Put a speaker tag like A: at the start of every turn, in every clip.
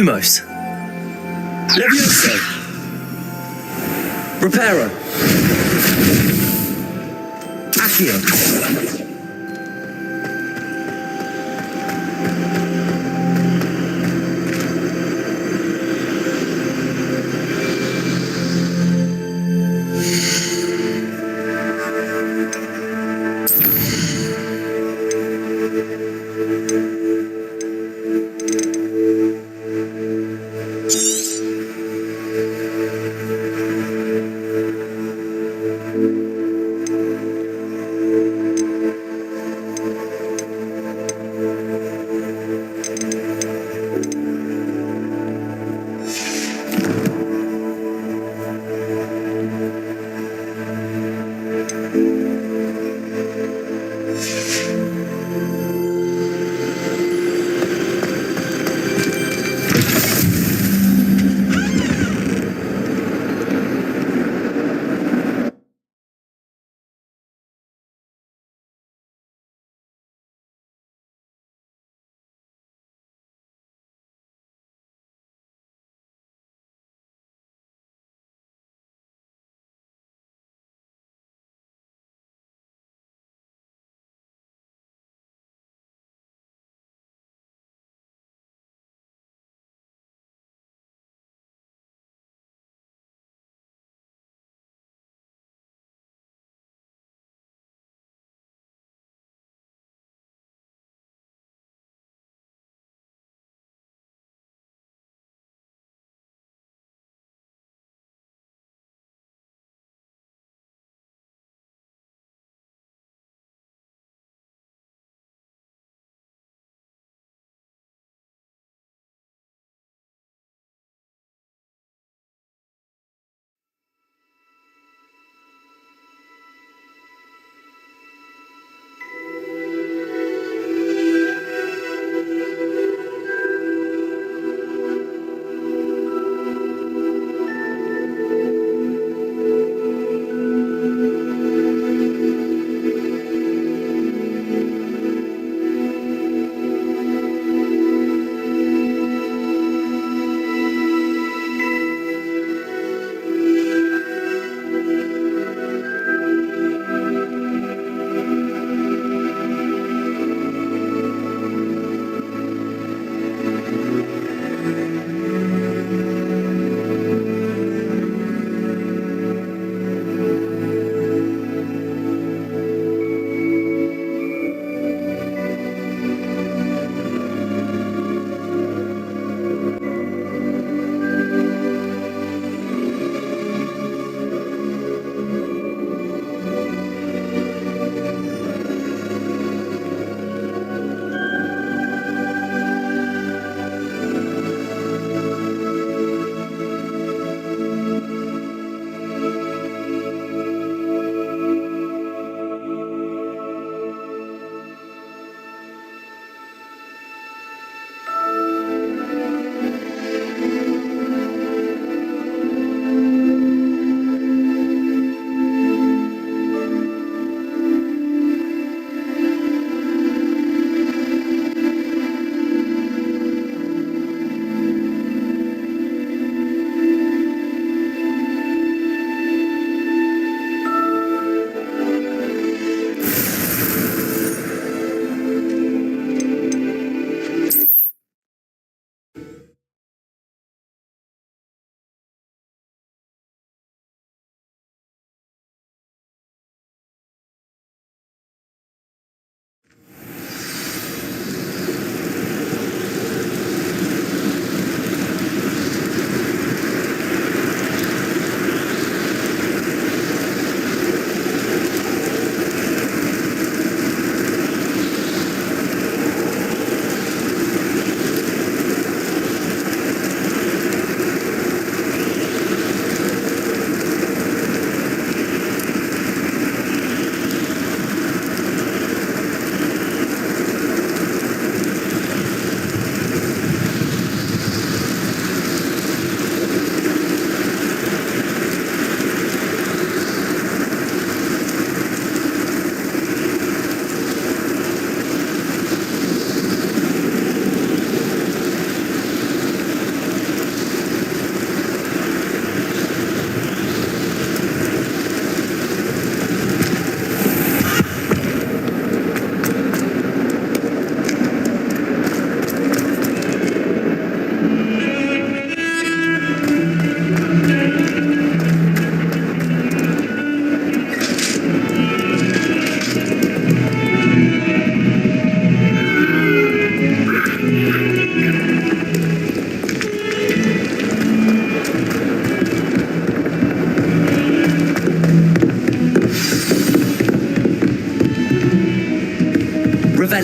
A: Lumos. Levioso. Reparo. Accio.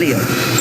B: Revelio.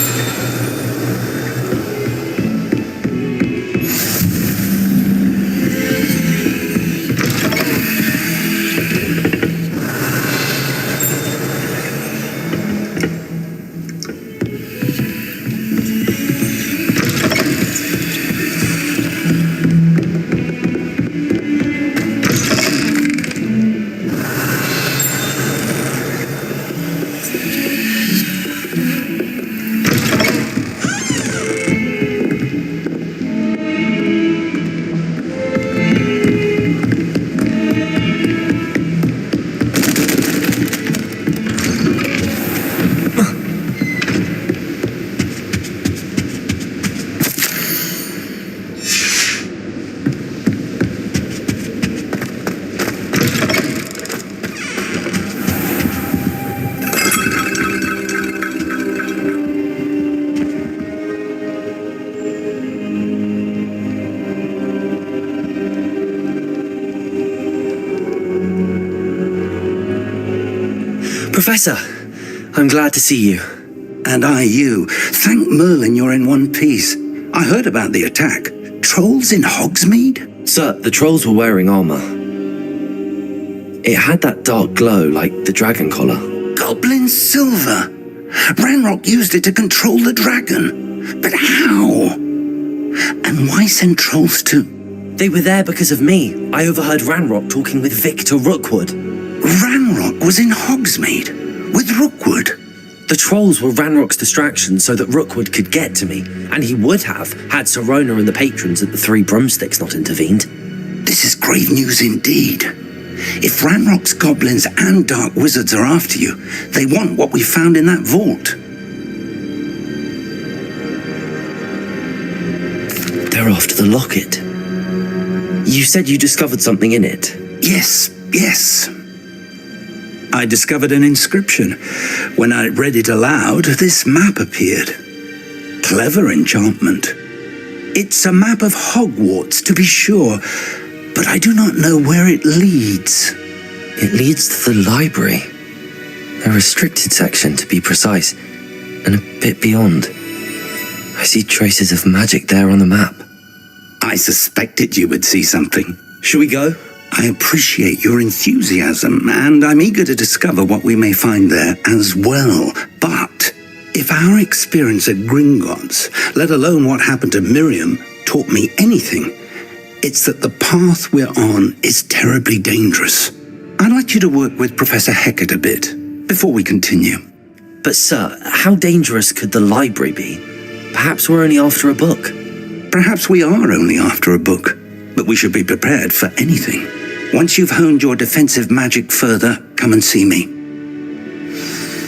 C: Professor, I'm glad to see you.
B: And I you. Thank Merlin you're in one piece. I heard about the attack. Trolls in Hogsmeade?
C: Sir, the trolls were wearing armor. It had that dark glow like the dragon collar.
B: Goblin silver. Ranrock used it to control the dragon. But how? And why send trolls to...
C: They were there because of me. I overheard Ranrock talking with Victor Rookwood.
B: Ranrock was in Hogsmeade with Rookwood.
C: The trolls were Ranrock's distraction so that Rookwood could get to me, and he would have had Sirona and the patrons at the Three Broomsticks not intervened.
B: This is grave news indeed. If Ranrock's goblins and dark wizards are after you, they want what we found in that vault.
C: They're after the locket. You said you discovered something in it.
B: Yes. I discovered an inscription. When I read it aloud, this map appeared. Clever enchantment. It's a map of Hogwarts, to be sure, but I do not know where it leads.
C: It leads to the library. A restricted section, to be precise, and a bit beyond. I see traces of magic there on the map.
B: I suspected you would see something.
C: Shall we go?
B: I appreciate your enthusiasm, and I'm eager to discover what we may find there as well. But if our experience at Gringotts, let alone what happened to Miriam, taught me anything, it's that the path we're on is terribly dangerous. I'd like you to work with Professor Hecat a bit before we continue.
C: But sir, how dangerous could the library be? Perhaps we're only after a book.
B: Perhaps we are only after a book, but we should be prepared for anything. Once you've honed your defensive magic further, come and see me.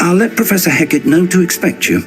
B: I'll let Professor Hecat know to expect you.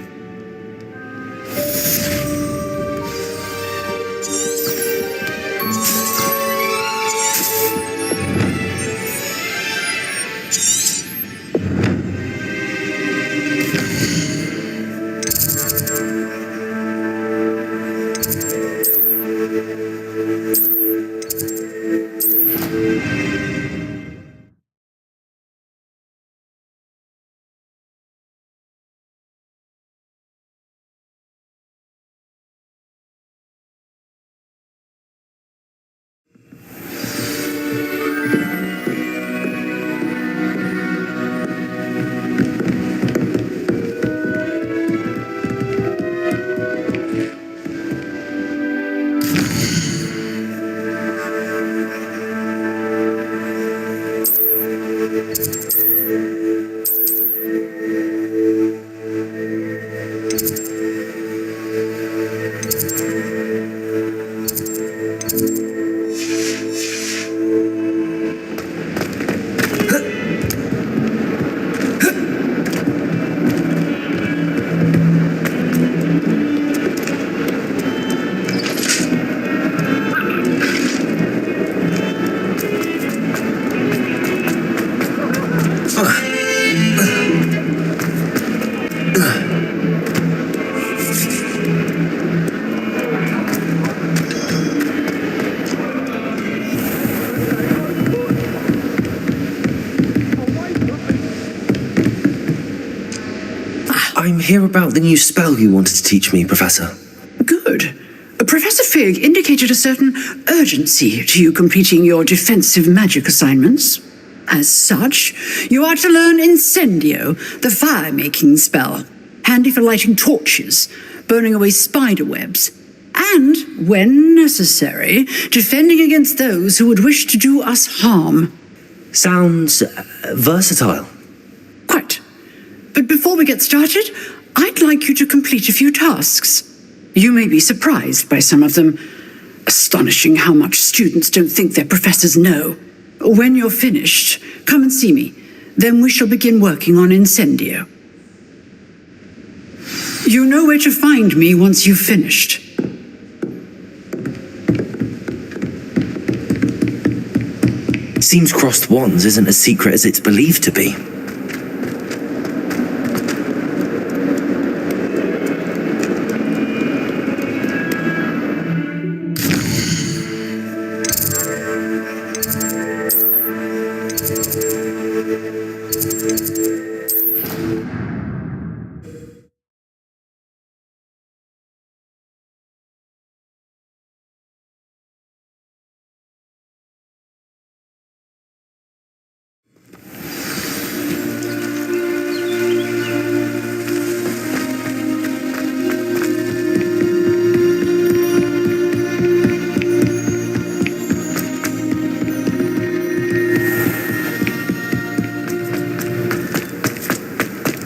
C: I'm here about the new spell you wanted to teach me, Professor.
D: Good. Professor Fig indicated a certain urgency to you completing your defensive magic assignments. As such, you are to learn Incendio, the fire-making spell, handy for lighting torches, burning away spider webs, and, when necessary, defending against those who would wish to do us harm.
C: Sounds versatile.
D: Quite. But before we get started, I'd like you to complete a few tasks. You may be surprised by some of them. Astonishing how much students don't think their professors know. When you're finished, come and see me. Then we shall begin working on Incendio. You know where to find me once you've finished.
C: Seems crossed wands isn't as secret as it's believed to be.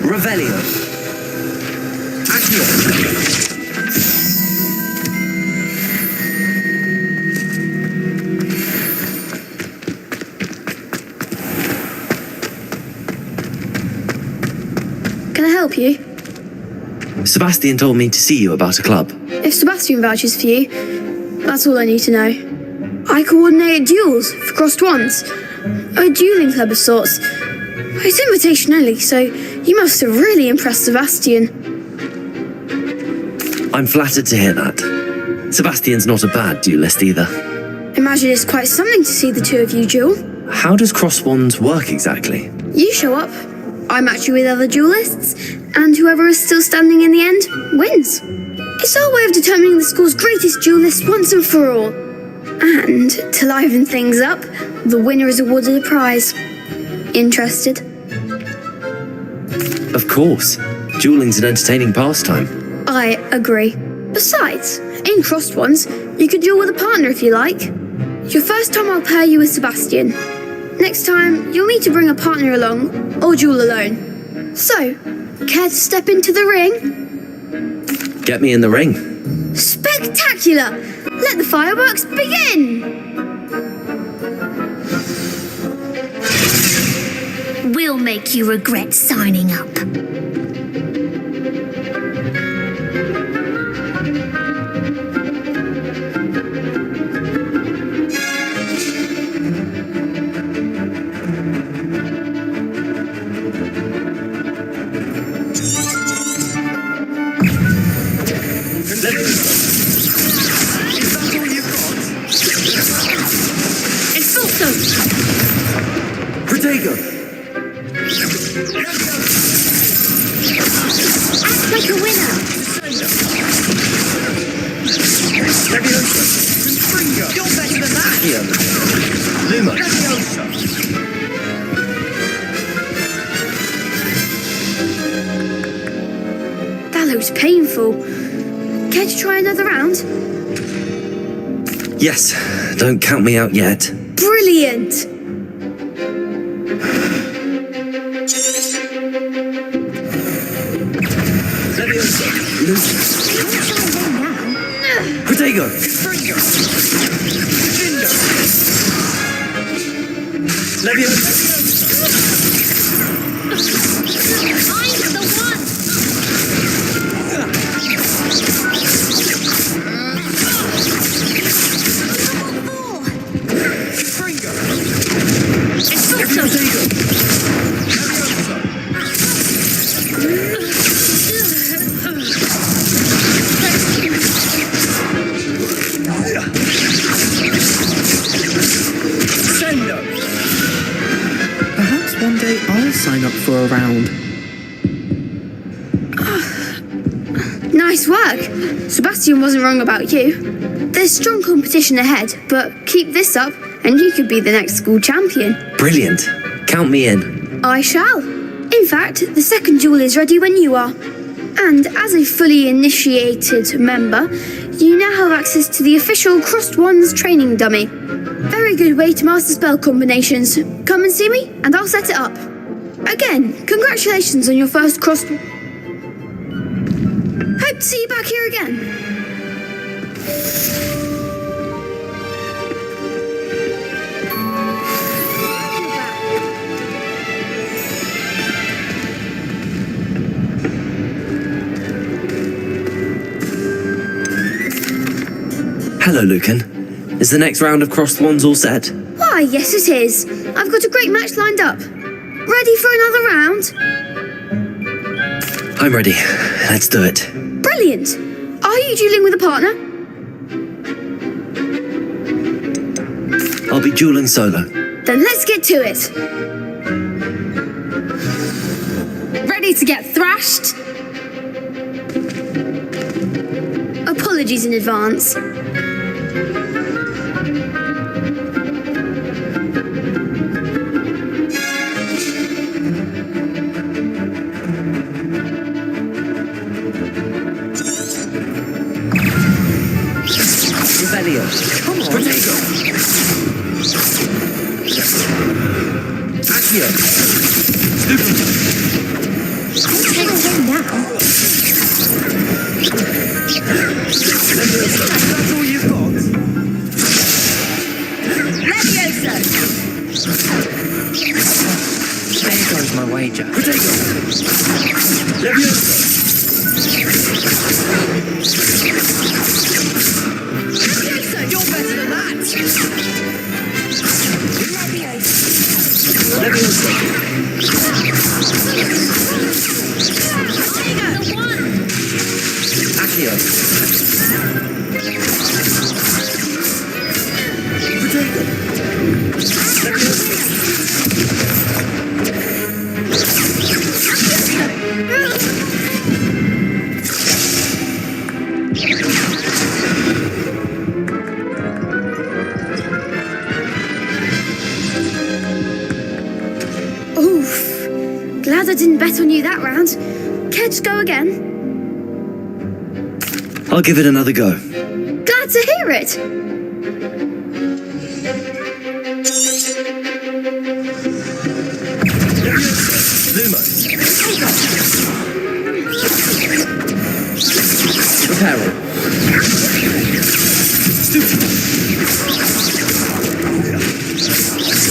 C: Revelio. Accio.
E: Can I help you?
C: Sebastian told me to see you about a club.
E: If Sebastian vouches for you, that's all I need to know. I coordinate duels for crossed wands. A dueling club of sorts. It's invitation only, so you must have really impressed Sebastian.
C: I'm flattered to hear that. Sebastian's not a bad duelist either.
E: Imagine it's quite something to see the two of you duel.
C: How does cross wands work exactly?
E: You show up, I match you with other duelists, and whoever is still standing in the end wins. It's our way of determining the school's greatest duelist once and for all. And, to liven things up, the winner is awarded a prize. Interested?
C: Of course. Dueling's an entertaining pastime.
E: I agree. Besides, in crossed ones, you could duel with a partner if you like. Your first time I'll pair you with Sebastian. Next time, you'll need to bring a partner along, or duel alone. So, care to step into the ring?
C: Get me in the ring.
E: Spectacular! Let the fireworks begin!
F: We'll make you regret signing up.
E: It's awesome!
C: Protego!
F: Act like a winner.
A: You're better than that.
C: Luma.
E: That looks painful. Care to try another round?
C: Yes, don't count me out yet.
E: Brilliant!
C: Protego!
F: I'm the one.
E: Nice work. Sebastian wasn't wrong about you. There's strong competition ahead, but keep this up and you could be the next school champion.
C: Brilliant. Count me in.
E: I shall. In fact, the second duel is ready when you are. And as a fully initiated member, you now have access to the official Crossed Wands training dummy. Very good way to master spell combinations. Come and see me, and I'll set it up. Again, congratulations on your first Crossed... Hope to see you back here again.
C: Hello, Lucan. Is the next round of Crossed Wands all set?
E: Why, yes it is. I've got a great match lined up. Ready for another round?
C: I'm ready. Let's do it.
E: Brilliant. Are you dueling with a partner?
C: I'll be dueling solo.
E: Then let's get to it.
G: Ready to get thrashed?
E: Apologies in advance.
C: Revelio. Come on.
B: Protego. Accio. Stupid.
F: Take away now.
B: That's all you've got?
A: Levioso!
C: There goes my wager.
B: Protego. Levioso.
A: Levioso, you're better than that!
B: Levioso.
F: The one.
C: Accio.
B: Protego. Levioso.
E: Oof. Glad I didn't bet on you that round. Care to go again?
C: I'll give it another go.
E: Glad to hear it.
C: Lumo. Reparo.
B: Stupid.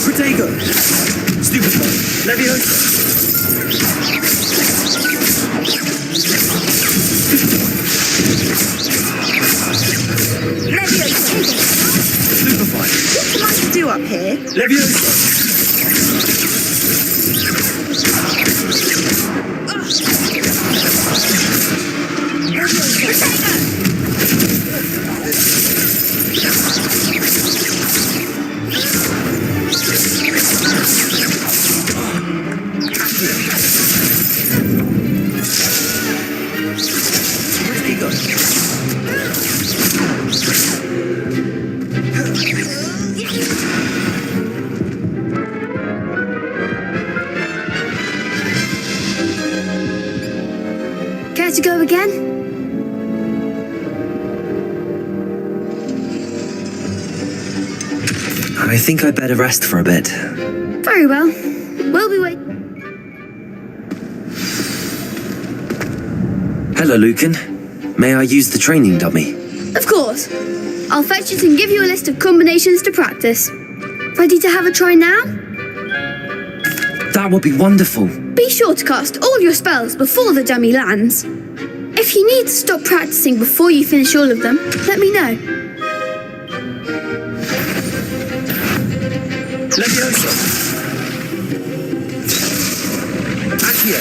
B: Protego. Stupid. Levioso.
A: Levioso!
B: Stupefy.
A: What am I to do up here?
B: Levioso.
E: Care to go again?
C: I think I'd better rest for a bit.
E: Very well. We'll be waiting.
C: Hello, Lucan. May I use the training dummy?
E: Of course. I'll fetch it and give you a list of combinations to practice. Ready to have a try now?
C: That would be wonderful.
E: Be sure to cast all your spells before the dummy lands. If you need to stop practicing before you finish all of them, let me know.
B: Levioso. Accio.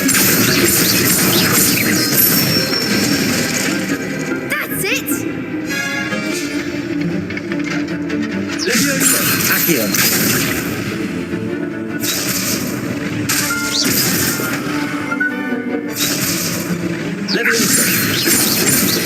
E: That's it!
B: Levioso.
C: Accio.
B: Levioso.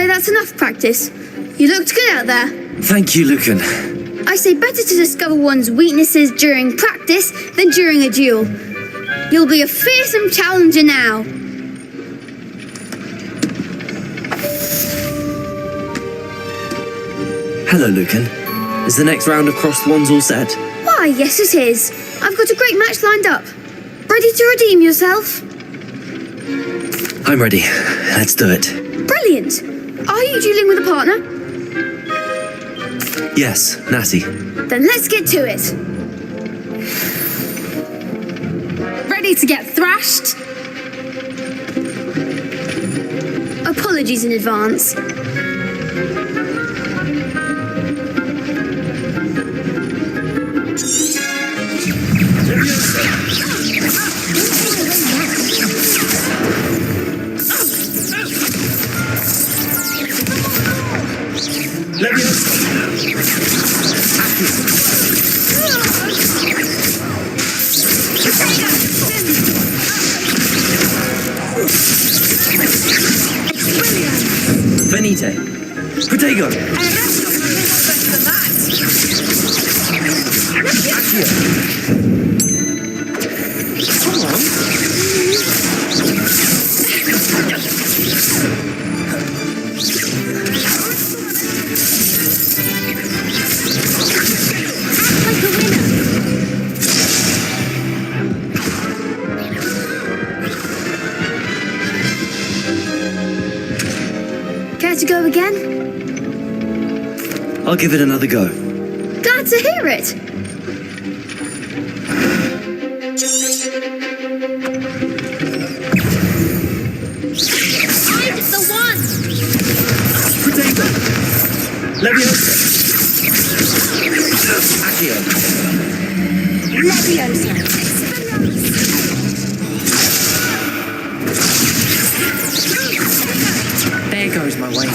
E: say that's enough practice. You looked good out there.
C: Thank you, Lucan.
E: I say better to discover one's weaknesses during practice than during a duel. You'll be a fearsome challenger now.
C: Hello, Lucan. Is the next round of crossed wands all set?
E: Why, yes it is. I've got a great match lined up. Ready to redeem yourself?
C: I'm ready. Let's do it.
E: Brilliant. Are you dueling with a partner?
C: Yes, Natty.
E: Then let's get to it.
G: Ready to get thrashed?
E: Apologies in advance.
C: Venite. Protego.
E: Care to go again?
C: I'll give it another go.
E: Glad to hear it.
F: I'm the one!
C: Protego. Leviosa. Accio.
A: Leviosa.
C: There goes my way.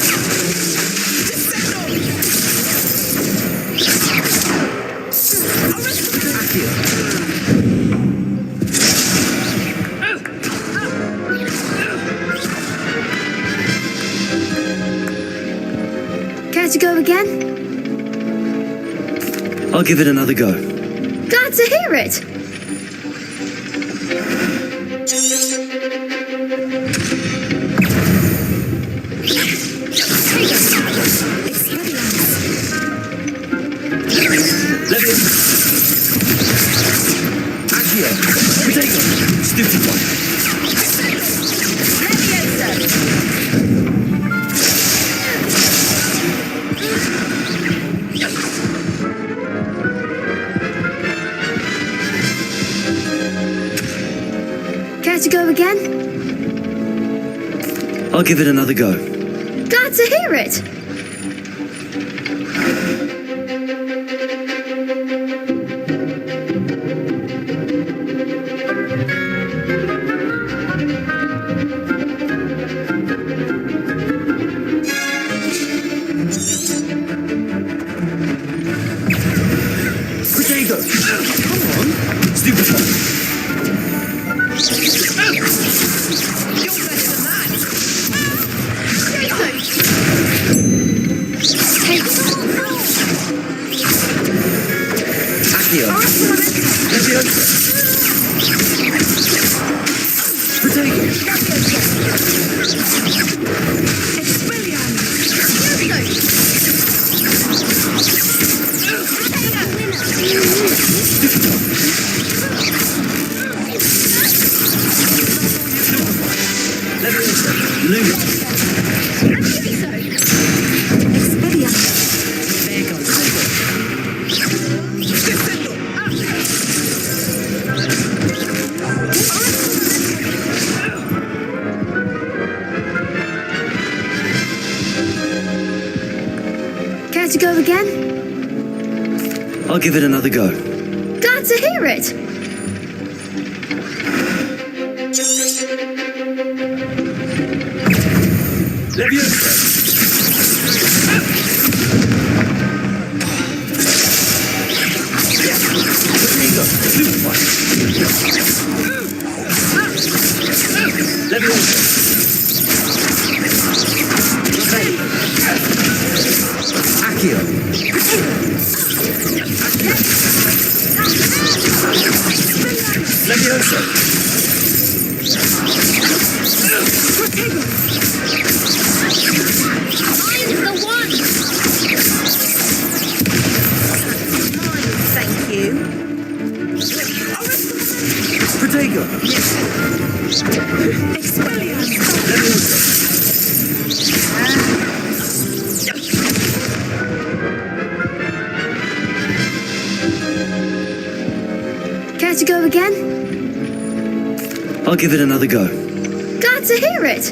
E: Care to go again?
C: I'll give it another go.
E: Glad to hear it.
C: Accio. Protego. Stupid one.
E: Care to go again?
C: I'll give it another go.
E: Glad to hear it.
C: Protego. Come on. Stupid one. Accio. Leviosa. Protego. Leviosa. Luna. There goes.
E: Care to go again?
C: I'll give it another go.
E: Glad to hear it.
C: Leviosa. Protego. Stupid one. Leviosa.
E: Care to go again?
C: I'll give it another go.
E: Glad to hear it.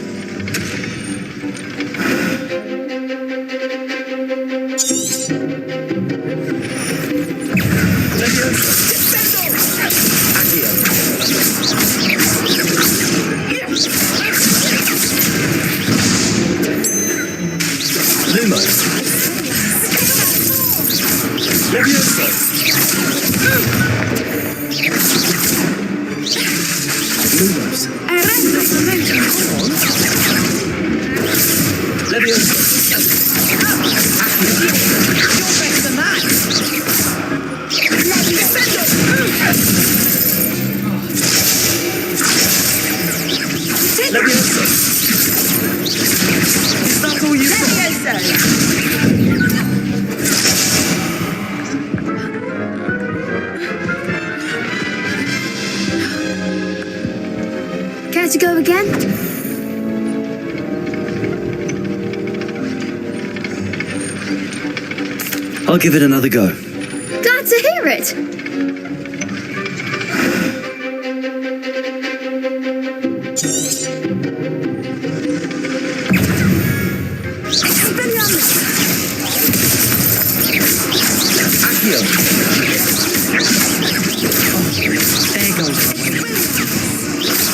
E: Care to go again?
C: I'll give it another go.
E: Glad to hear it.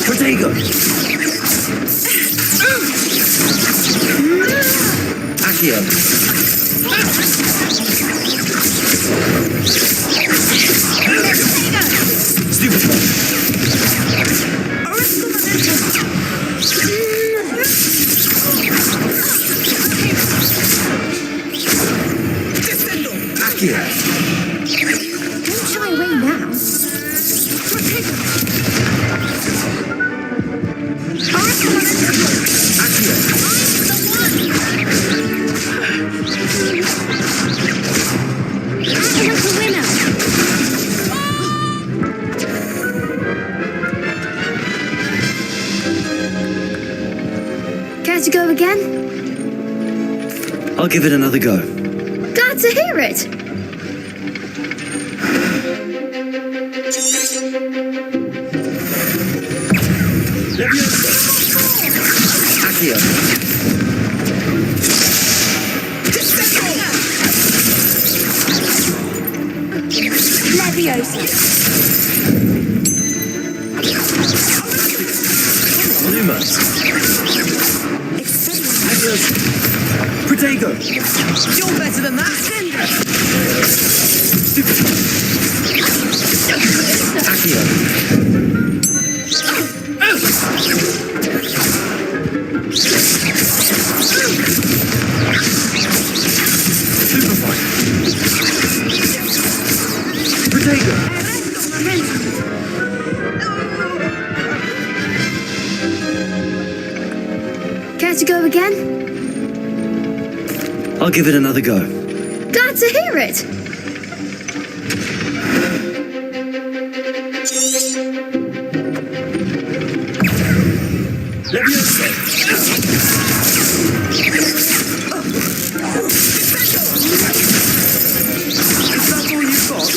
C: Protego! Accio!
F: Don't shy away now.
E: Care to go again?
C: I'll give it another go.
E: Glad to hear it.
A: Leviosa.
C: Lumos! Protego!
A: You're better than that.
C: Accio! Superfine! Protego!
E: Care to go again?
C: I'll give it another go.
E: Glad to hear it.
C: Leviosa! Is that all you've got?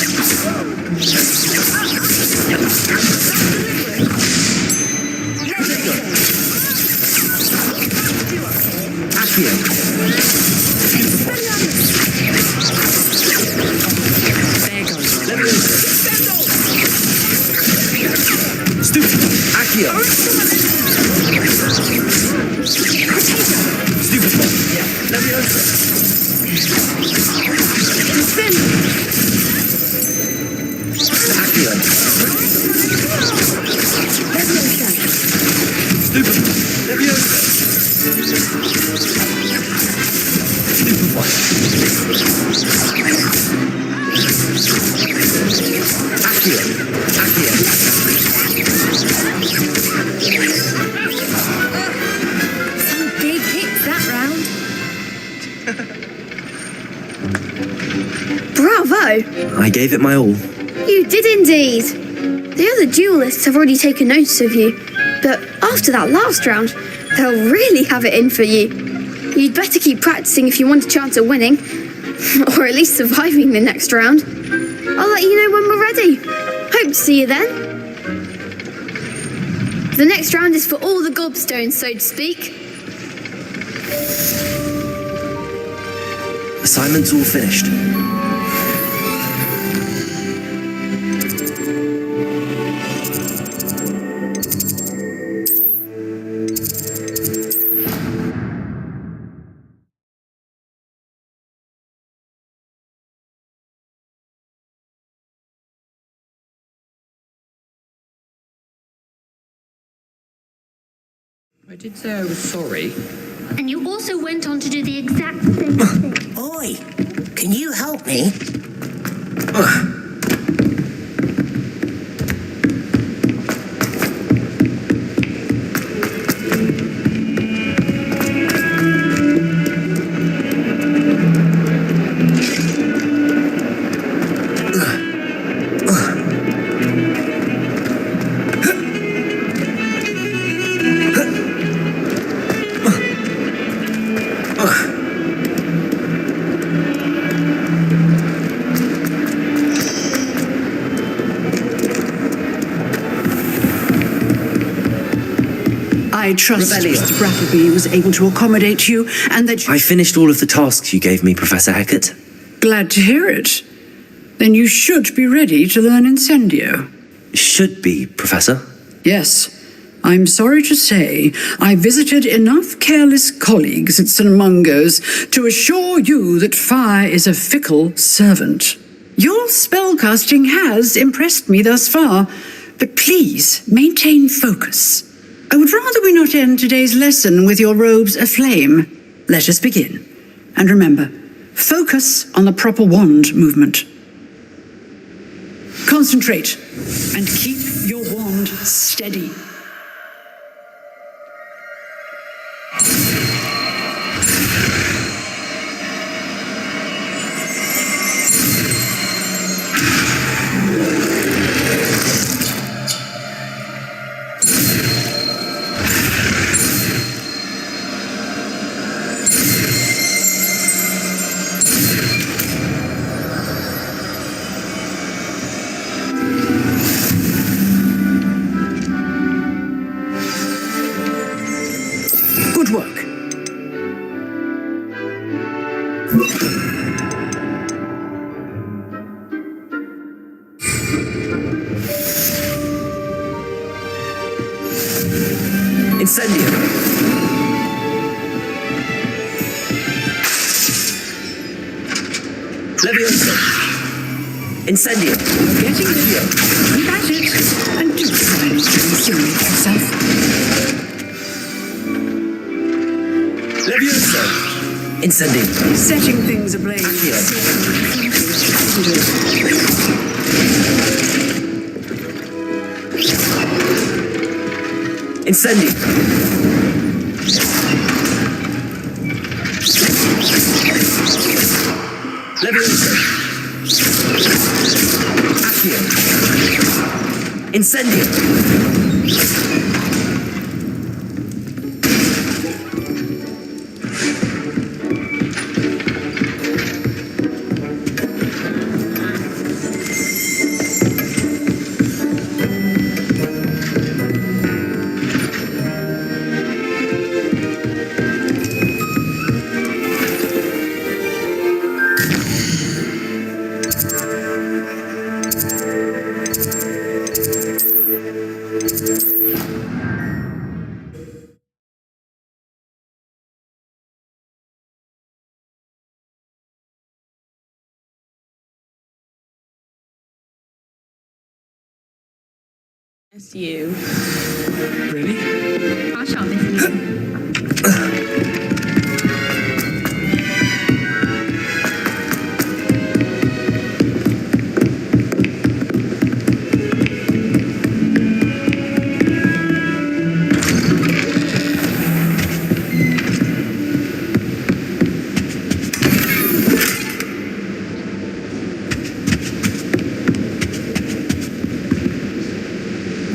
C: Accio! Stupid! Accio! Stupid one! Leviosa! Accio! Stupid one! Leviosa! Stupid one! Accio! Accio!
F: Some big hits that round.
E: Bravo!
C: I gave it my all.
E: You did indeed. The other duelists have already taken notice of you. But after that last round, they'll really have it in for you. You'd better keep practicing if you want a chance at winning, or at least surviving the next round. I'll let you know when we're ready. Hope to see you then. The next round is for all the gobstones, so to speak.
C: Assignment's all finished.
H: I did say I was sorry.
F: And you also went on to do the exact same thing.
I: Oi, can you help me?
D: I trust
C: Rebellion.
D: Mr. Brattleby was able to accommodate you and that you...
C: I finished all of the tasks you gave me, Professor Hackett.
D: Glad to hear it. Then you should be ready to learn Incendio.
C: Should be, Professor.
D: Yes. I'm sorry to say, I visited enough careless colleagues at St. Mungo's to assure you that fire is a fickle servant. Your spellcasting has impressed me thus far, but please maintain focus. I would rather we not end today's lesson with your robes aflame. Let us begin. And remember, focus on the proper wand movement. Concentrate and keep your wand steady. Good work.
C: Incendio. Levioso. Incendio.
D: Getting it. Keep at it. And do try not to insinuate yourself.
C: Levioso. Incendio.
D: Setting things ablaze.
C: Incendio. Levioso. Accio. Incendio.
A: It's you.
C: Really?
F: I shan't miss you.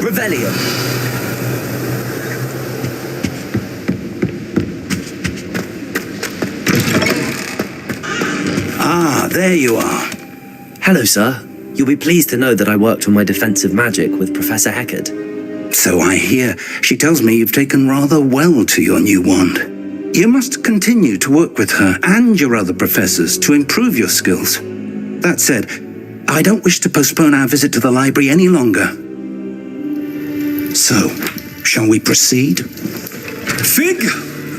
C: Revelio.
B: there you are.
C: Hello, sir. You'll be pleased to know that I worked on my defensive magic with Professor Heckard.
B: So I hear. She tells me you've taken rather well to your new wand. You must continue to work with her and your other professors to improve your skills. That said, I don't wish to postpone our visit to the library any longer. So, shall we proceed?
H: Fig,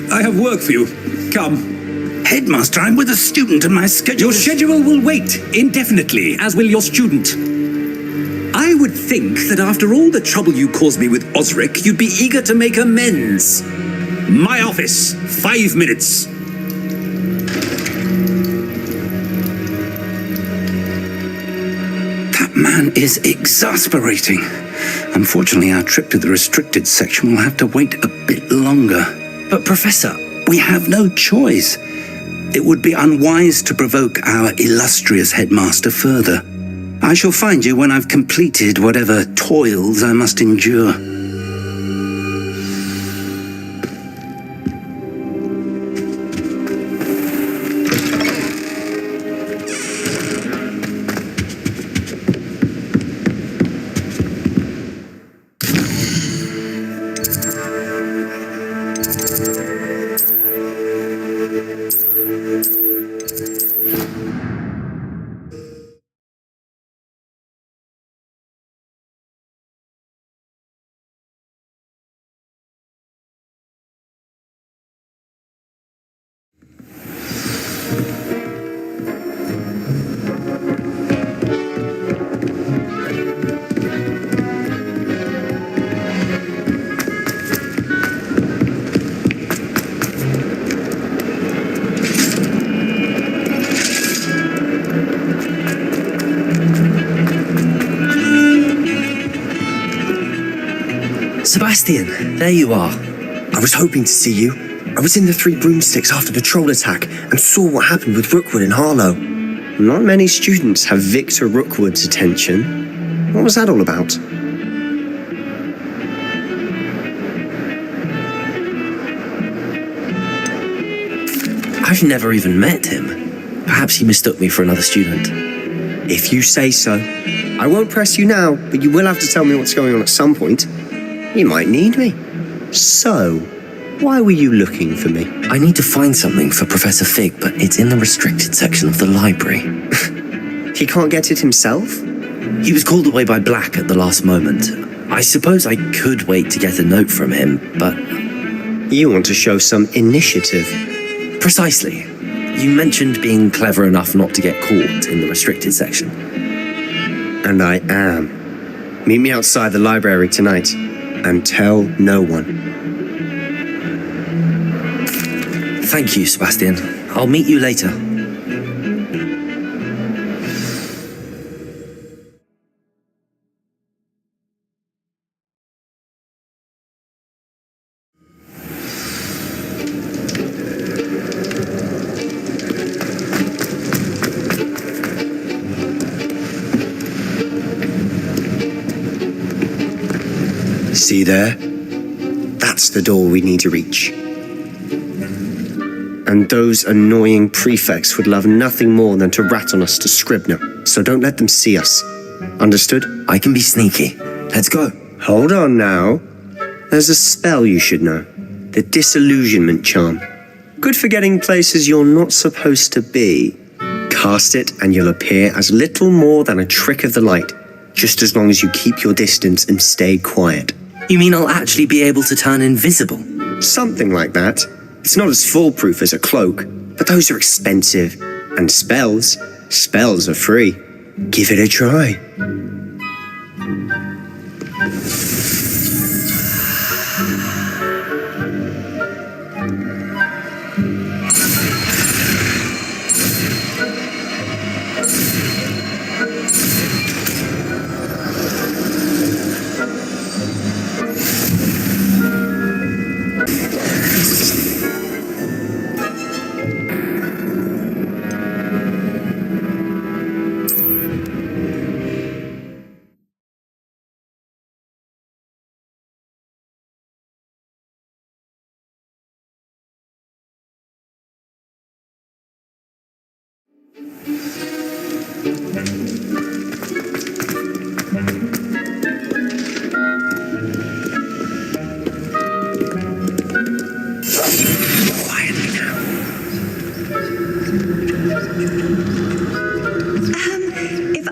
H: I have work for you. Come.
B: Headmaster, I'm with a student and my schedule...
H: Your schedule will wait indefinitely, as will your student. I would think that after all the trouble you caused me with Osric, you'd be eager to make amends. My office, 5 minutes.
B: That man is exasperating. Unfortunately, our trip to the restricted section will have to wait a bit longer.
C: But, Professor...
B: We have no choice. It would be unwise to provoke our illustrious headmaster further. I shall find you when I've completed whatever toils I must endure.
C: Sebastian, there you are.
J: I was hoping to see you. I was in the Three Broomsticks after the troll attack and saw what happened with Rookwood and Harlow. Not many students have Victor Rookwood's attention. What was that all about?
C: I've never even met him. Perhaps he mistook me for another student.
J: If you say so. I won't press you now, but you will have to tell me what's going on at some point. You might need me. So, why were you looking for me?
C: I need to find something for Professor Fig, but it's in the restricted section of the library.
J: He can't get it himself?
C: He was called away by Black at the last moment. I suppose I could wait to get a note from him, but...
J: You want to show some initiative.
C: Precisely. You mentioned being clever enough not to get caught in the restricted section.
J: And I am. Meet me outside the library tonight. And tell no one.
C: Thank you, Sebastian. I'll meet you later.
J: See there? That's the door we need to reach. And those annoying prefects would love nothing more than to rat on us to Scribner, so don't let them see us. Understood?
C: I can be sneaky. Let's go.
J: Hold on now. There's a spell you should know. The Disillusionment Charm. Good for getting places you're not supposed to be. Cast it and you'll appear as little more than a trick of the light, just as long as you keep your distance and stay quiet.
C: You mean I'll actually be able to turn invisible?
J: Something like that. It's not as foolproof as a cloak, but those are expensive. And spells are free. Give it a try.
K: If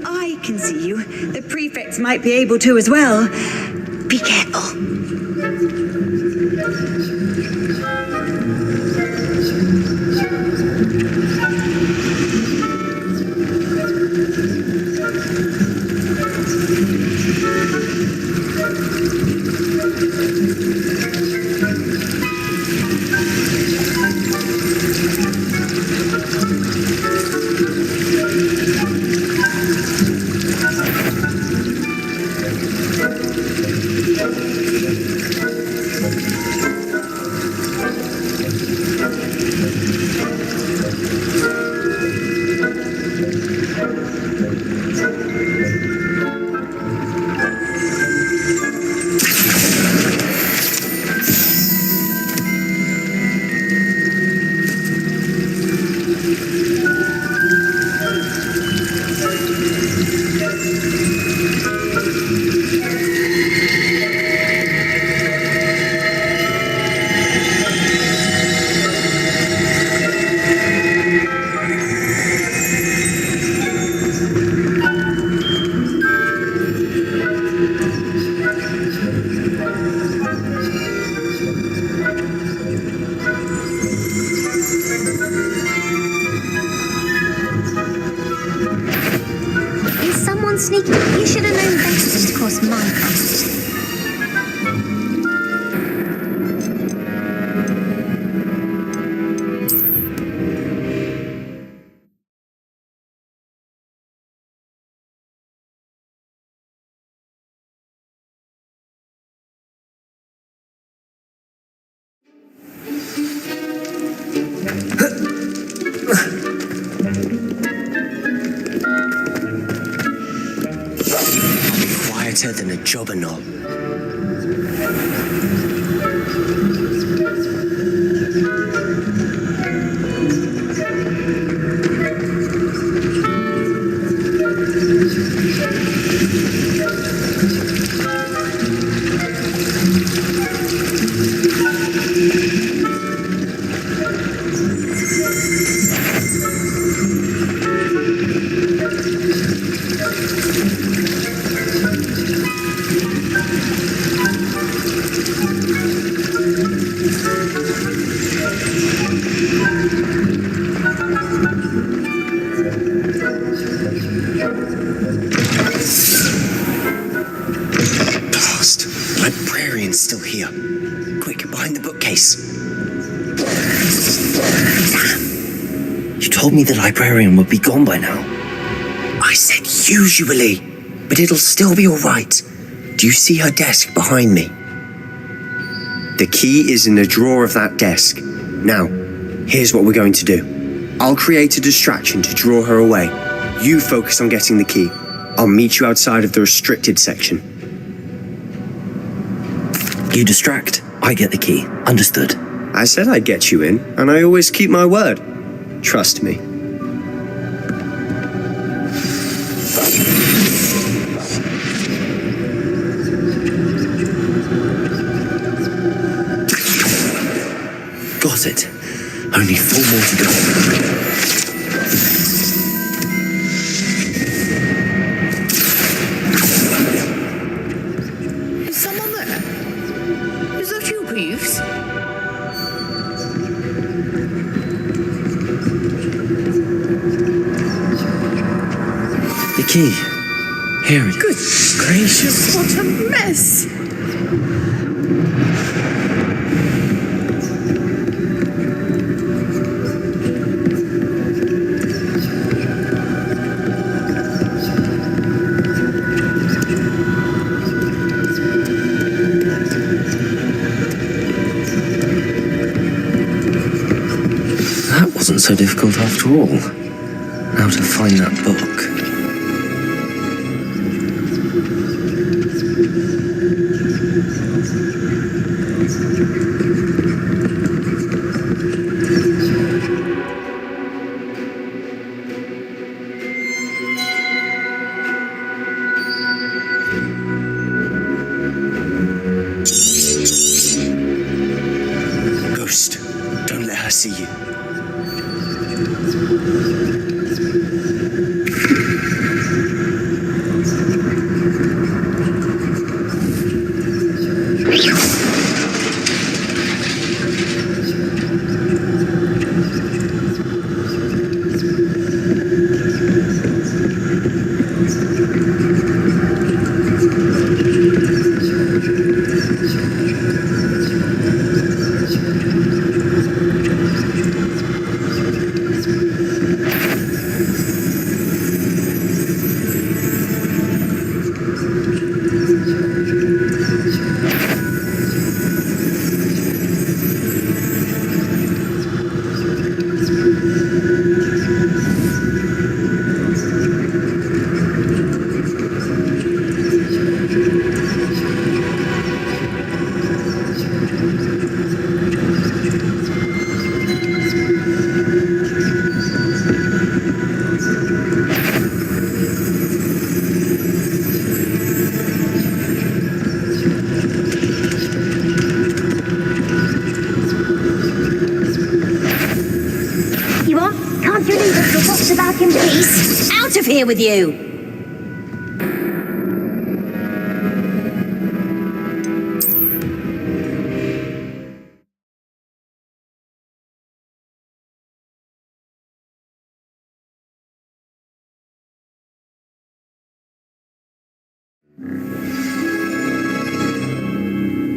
K: I can see you, the prefects might be able to as well. Be careful.
G: Is someone sneaking? You should have known better than to cross my path.
J: Quieter than a jobberknoll. Librarian's still here. Quick, behind the bookcase.
C: You told me the librarian would be gone by now.
J: I said usually, but it'll still be all right. Do you see her desk behind me? The key is in the drawer of that desk. Now, here's what we're going to do. I'll create a distraction to draw her away. You focus on getting the key. I'll meet you outside of the restricted section.
C: You distract, I get the key. Understood.
J: I said I'd get you in, and I always keep my word. Trust me.
C: Got it. Only 4 more to go.
D: Is someone there? Is that you, Peeves?
C: The key. Here it is.
D: Good gracious, what a mess!
C: That wasn't so difficult after all. Now to find that book.
J: see you.
G: Back in peace. Out of here with you!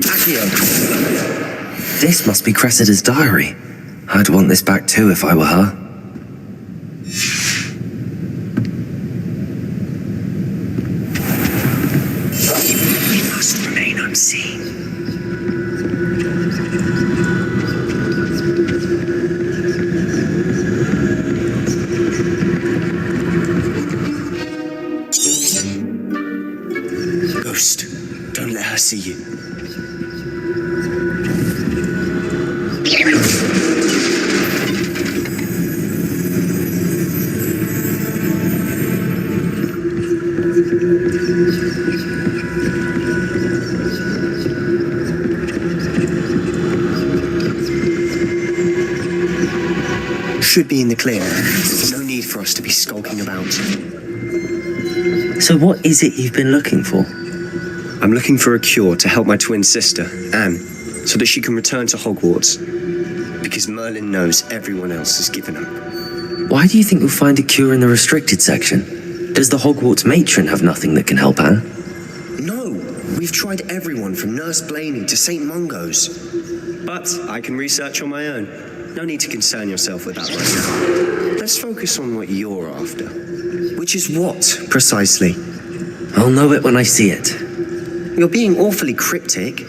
C: Accio! This must be Cressida's diary. I'd want this back too if I were her.
J: Unseen. Ghost, don't let her see you. Should be in the clear. No need for us to be skulking about.
C: So what is it you've been looking for?
J: I'm looking for a cure to help my twin sister, Anne, so that she can return to Hogwarts. Because Merlin knows everyone else has given up.
C: Why do you think you'll find a cure in the restricted section? Does the Hogwarts matron have nothing that can help Anne?
J: No, we've tried everyone from Nurse Blaney to St. Mungo's. But I can research on my own. No need to concern yourself with that right now. Let's focus on what you're after. Which is what, precisely?
C: I'll know it when I see it.
J: You're being awfully cryptic.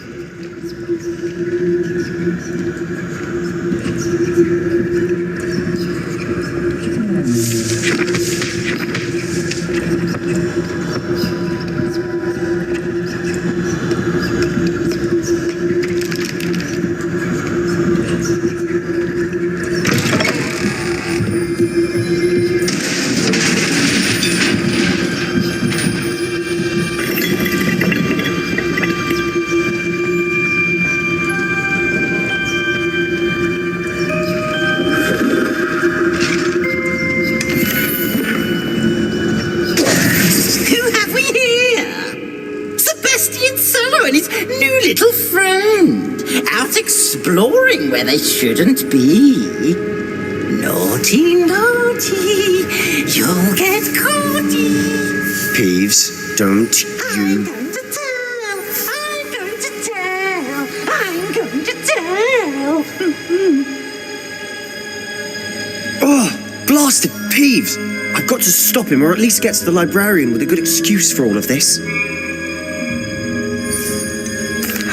I: Exploring where they shouldn't be. Naughty, naughty, you'll get caughty.
J: Peeves, don't you...
I: I'm going to tell, I'm going to tell.
J: Oh, blasted Peeves! I've got to stop him, or at least get to the librarian with a good excuse for all of this.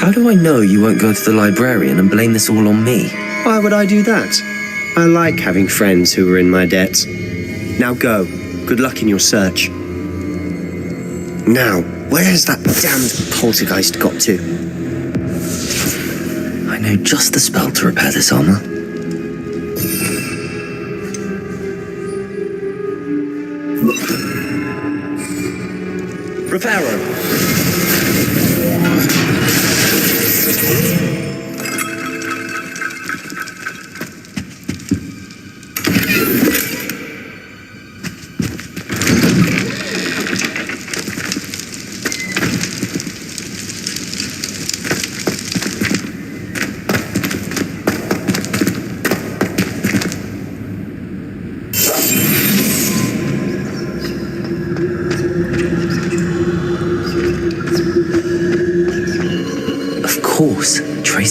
C: How do I know you won't go to the librarian and blame this all on me?
J: Why would I do that? I like having friends who are in my debt. Now go. Good luck in your search. Now, where has that damned poltergeist got to?
C: I know just the spell to repair this armor.
H: Reparo.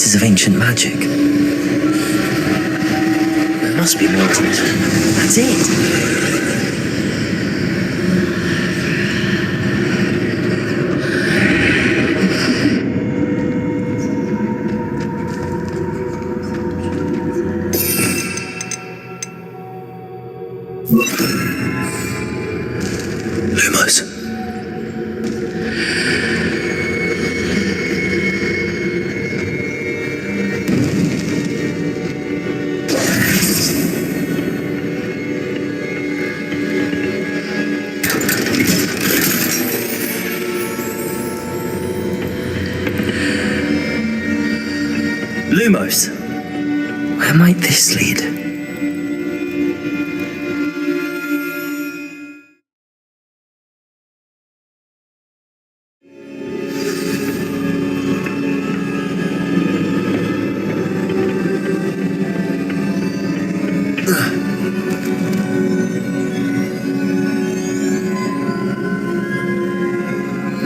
C: traces of ancient magic. There must be more to it. That's it!
B: Lumos.
C: Lumos. Where might this lead?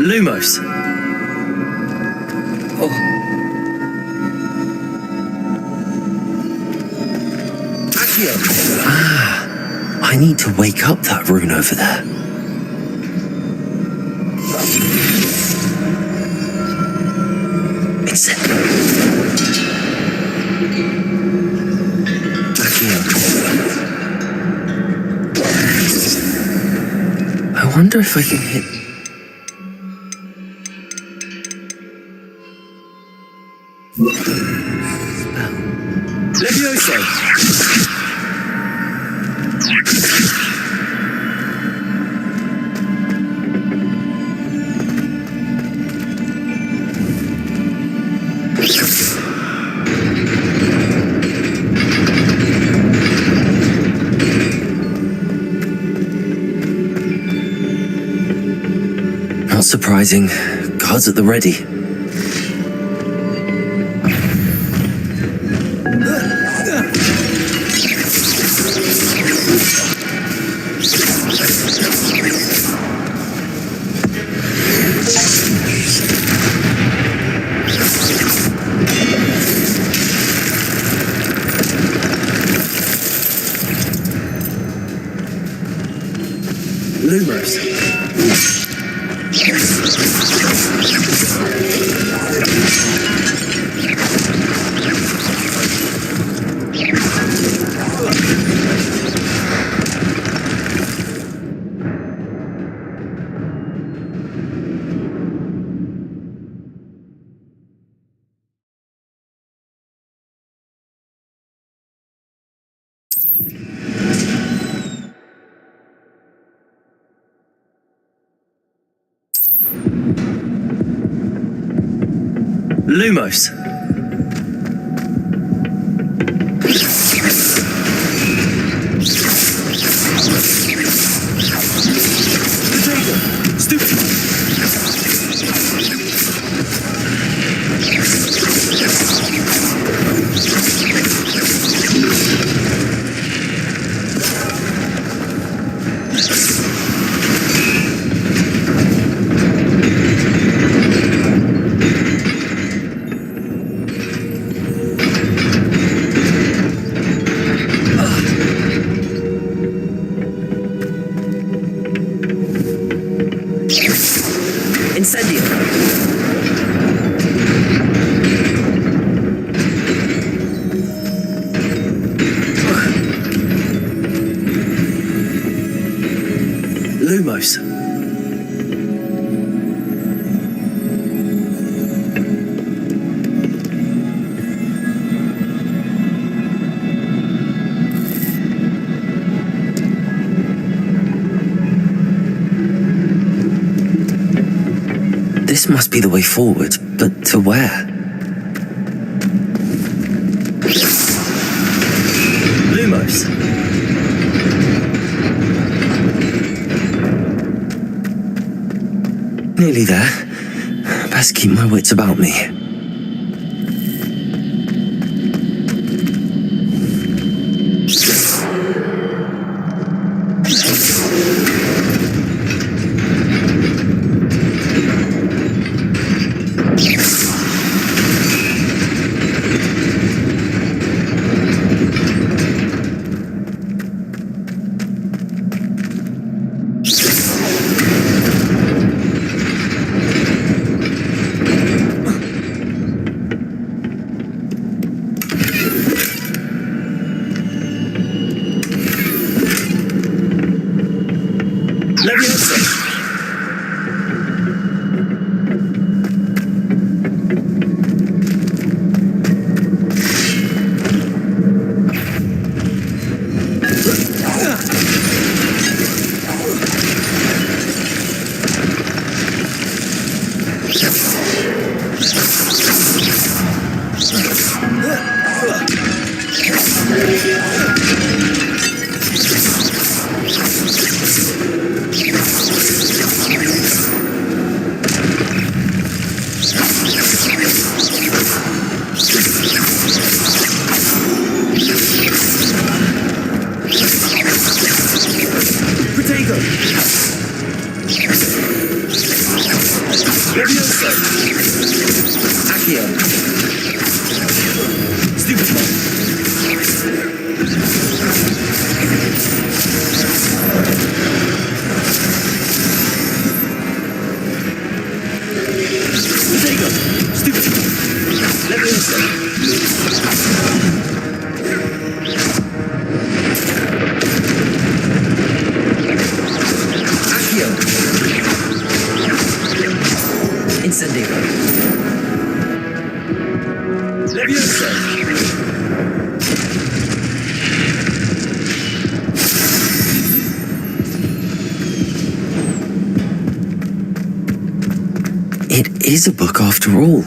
C: Lumos. Oh. I need to wake up that rune over there. It's I wonder if I can hit...
H: Levioso!
C: Not surprising. Guards at the ready.
H: Lumos.
C: Lumos. Lumos. This must be the way forward, but to where? Lumos. Nearly there. Best keep my wits about me.
H: Protego! Levioso! Accio! Stupefy! Protego! Stupefy! Levioso! Incendio. Levioso.
C: It is a book after all.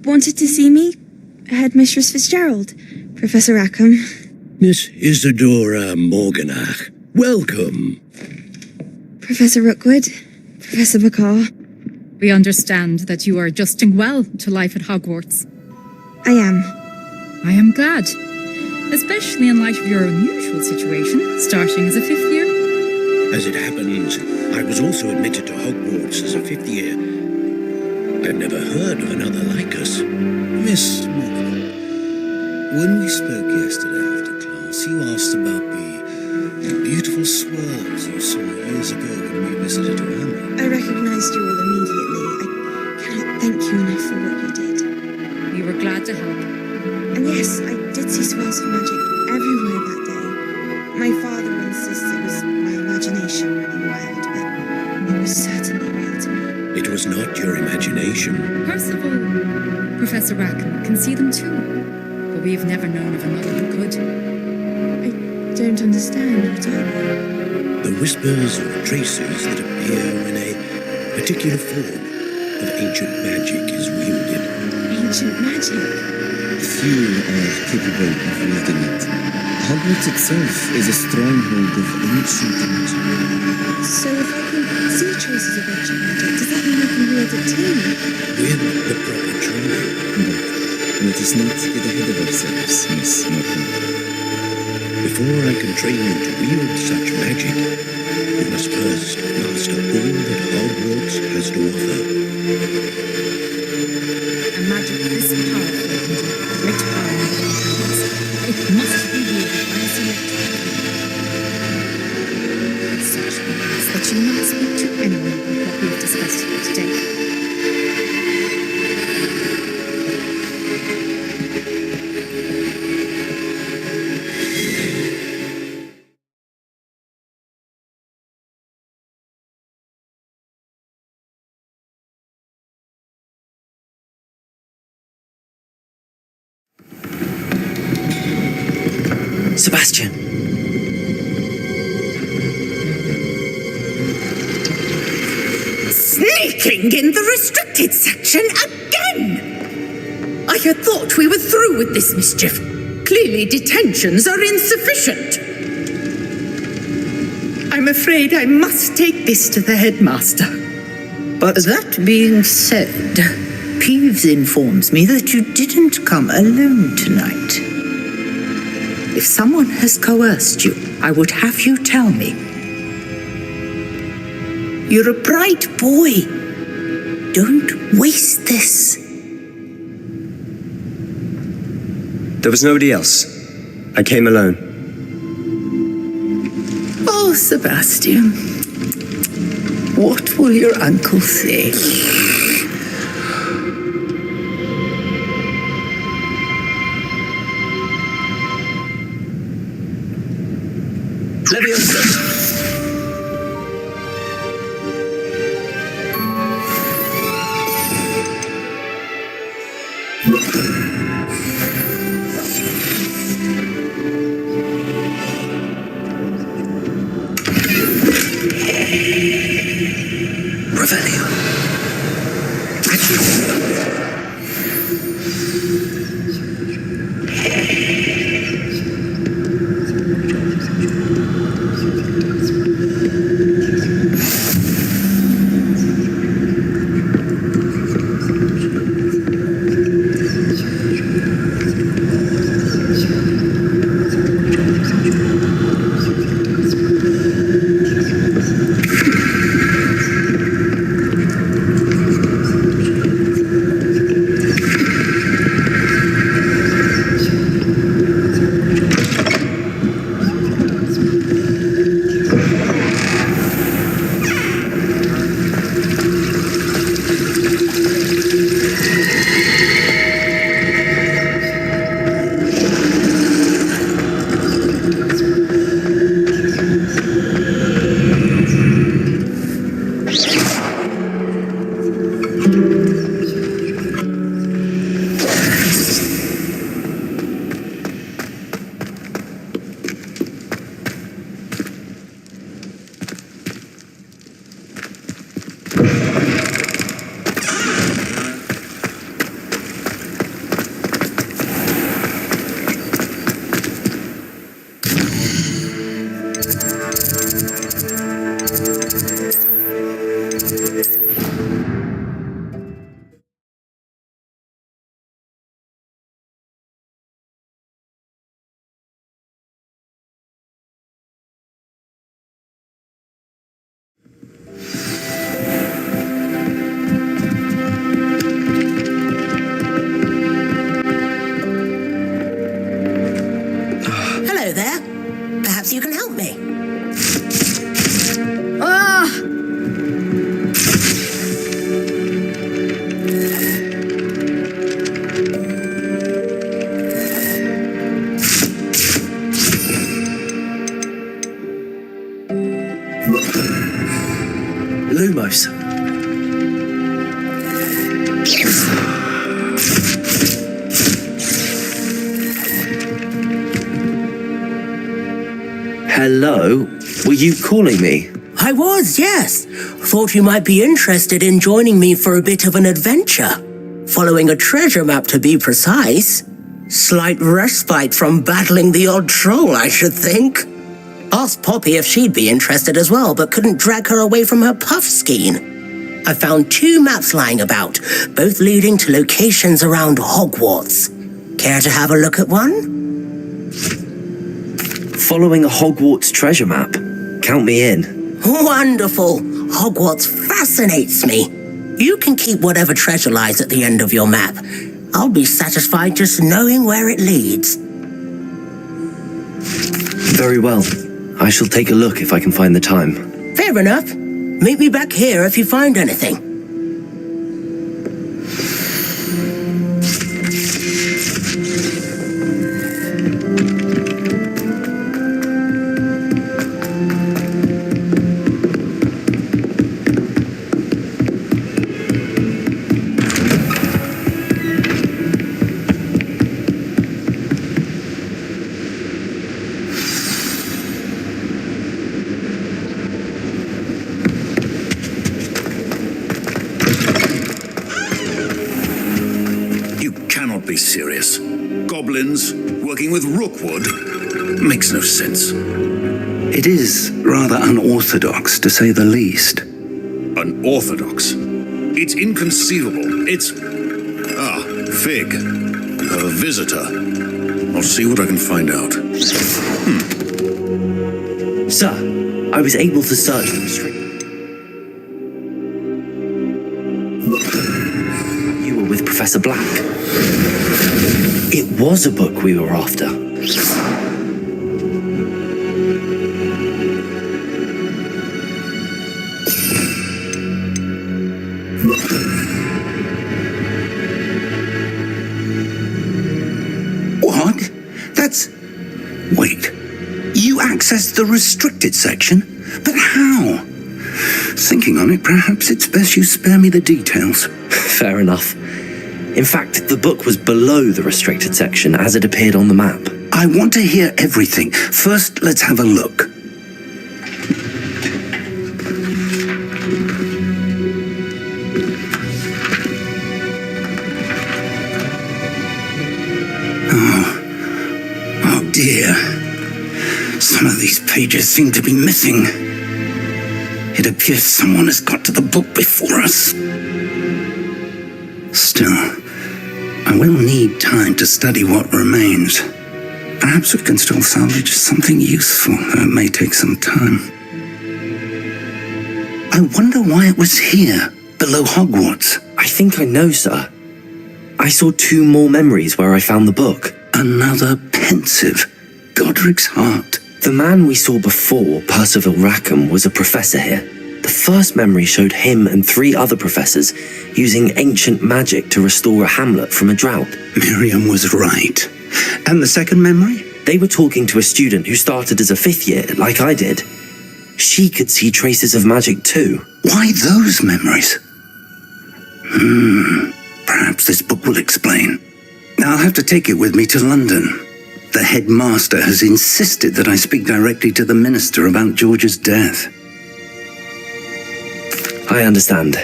F: Wanted to see me? Headmistress Fitzgerald, Professor Rackham.
L: Miss Isadora Morganach, welcome.
F: Professor Rookwood, Professor McCaw.
M: We understand that you are adjusting well to life at Hogwarts.
F: I am.
M: I am glad, especially in light of your unusual situation, starting as a fifth year.
L: As it happens, I was also admitted to Hogwarts as a fifth year. I've never heard of another like us.
N: Miss Morgan, when we spoke yesterday after class, you asked about the beautiful swirls you saw years ago when we visited your hamlet.
F: I recognized you all immediately. I cannot thank you enough for what you did.
M: We were glad to help.
F: And yes, I did see swirls of magic everywhere that day. My father insists it was my imagination running wild, but it was certainly real to me.
L: It was not your imagination.
M: Percival, Professor Rackham can see them too, but we've never known of another who could.
F: I don't understand. What are they?
L: The whispers or traces that appear when a particular form of ancient magic is wielded.
F: Ancient magic?
O: Few are capable of wielding it. Hogwarts itself is a stronghold of ancient magic.
F: So if I can can see traces of ancient magic, does that mean we can wield it too?
N: With the proper training.
O: But let us not get ahead of ourselves, Miss Markham.
N: Before I can train you to wield such magic, you must first master all that Hogwarts has to offer.
M: A magic this powerful and of great power and importance, it must be wielded by a select few. Such means that you will not speak to anyone about what we have discussed here today.
C: Sebastian!
D: Sneaking in the restricted section again! I had thought we were through with this mischief. Clearly detentions are insufficient. I'm afraid I must take this to the headmaster.
P: But that being said, Peeves informs me that you didn't come alone tonight. If someone has coerced you, I would have you tell me. You're a bright boy. Don't waste this.
J: There was nobody else. I came alone.
P: Oh, Sebastian. What will your uncle say?
C: Leviosa!
I: Hello there. Perhaps you can help me.
C: Lumos. Hello? Were you calling me?
I: I was, yes. Thought you might be interested in joining me for a bit of an adventure. Following a treasure map, to be precise. Slight respite from battling the odd troll, I should think. Asked Poppy if she'd be interested as well, but couldn't drag her away from her puff skein. I found 2 maps lying about, both leading to locations around Hogwarts. Care to have a look at one?
C: Following a Hogwarts treasure map. Count me in.
I: Wonderful. Hogwarts fascinates me. You can keep whatever treasure lies at the end of your map. I'll be satisfied just knowing where it leads.
C: Very well. I shall take a look if I can find the time.
I: Fair enough. Meet me back here if you find anything.
L: Be serious. Goblins working with Rookwood makes no sense.
B: It is rather unorthodox, to say the least.
L: Unorthodox? It's inconceivable. It's... Ah, Fig. A visitor. I'll see what I can find out.
C: Sir, I was able to search the street. You were with Professor Black. It was a book we were after.
B: What? That's... Wait. You accessed the restricted section? But how? Thinking on it, perhaps it's best you spare me the details.
C: Fair enough. In fact, the book was below the restricted section as it appeared on the map.
B: I want to hear everything. First, let's have a look. Oh dear. Some of these pages seem to be missing. It appears someone has got to the book before us. Still, I will need time to study what remains. Perhaps we can still salvage something useful, though it may take some time. I wonder why it was here, below Hogwarts.
C: I think I know, sir. I saw 2 more memories where I found the book.
B: Another pensive. Godric's heart.
C: The man we saw before, Percival Rackham, was a professor here. The first memory showed him and 3 other professors using ancient magic to restore a hamlet from a drought.
B: Miriam was right. And the second memory?
C: They were talking to a student who started as a 5th year, like I did. She could see traces of magic too.
B: Why those memories? Perhaps this book will explain. I'll have to take it with me to London. The headmaster has insisted that I speak directly to the minister about George's death.
C: I understand.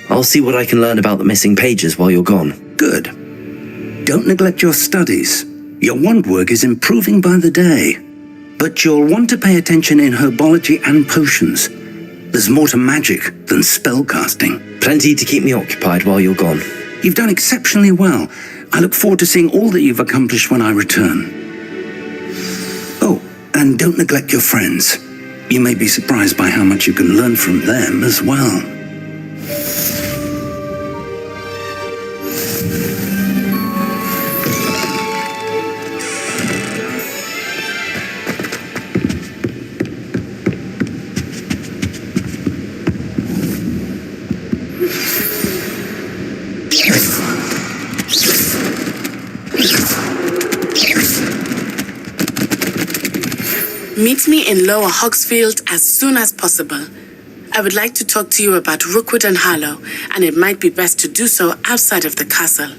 C: I'll see what I can learn about the missing pages while you're gone.
B: Good. Don't neglect your studies. Your wand work is improving by the day. But you'll want to pay attention in herbology and potions. There's more to magic than spellcasting.
C: Plenty to keep me occupied while you're gone.
B: You've done exceptionally well. I look forward to seeing all that you've accomplished when I return. Oh, and don't neglect your friends. You may be surprised by how much you can learn from them as well.
Q: Meet me in Lower Hogsfield as soon as possible. I would like to talk to you about Rookwood and Harlow, and it might be best to do so outside of the castle.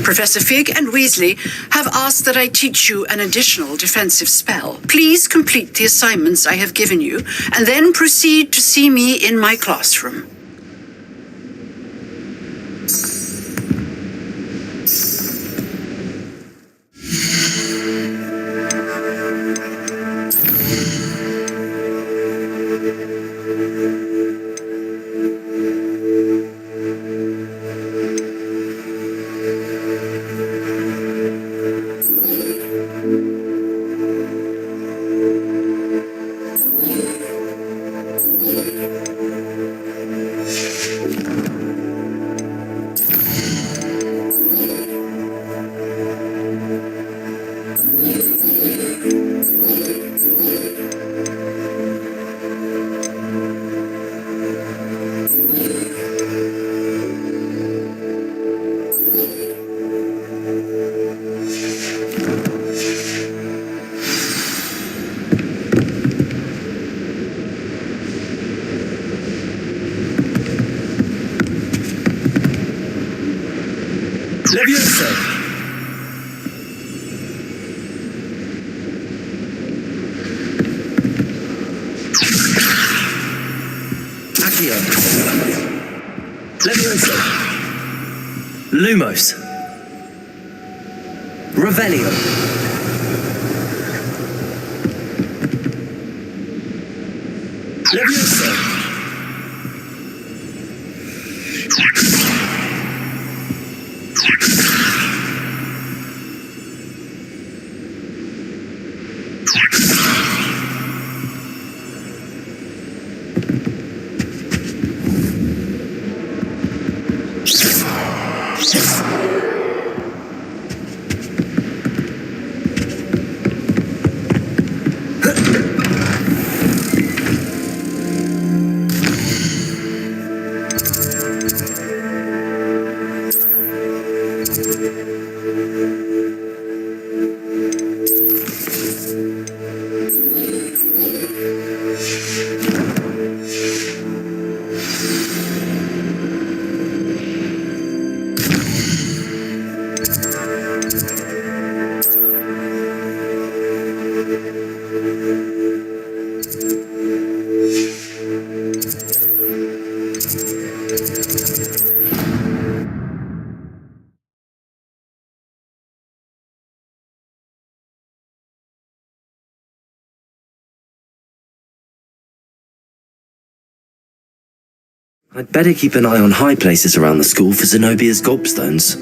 D: Professor Fig and Weasley have asked that I teach you an additional defensive spell. Please complete the assignments I have given you, and then proceed to see me in my classroom.
C: Levioso! Accio! Levioso! Lumos! Revelio! Levioso! I'd better keep an eye on high places around the school for Zenobia's gobstones.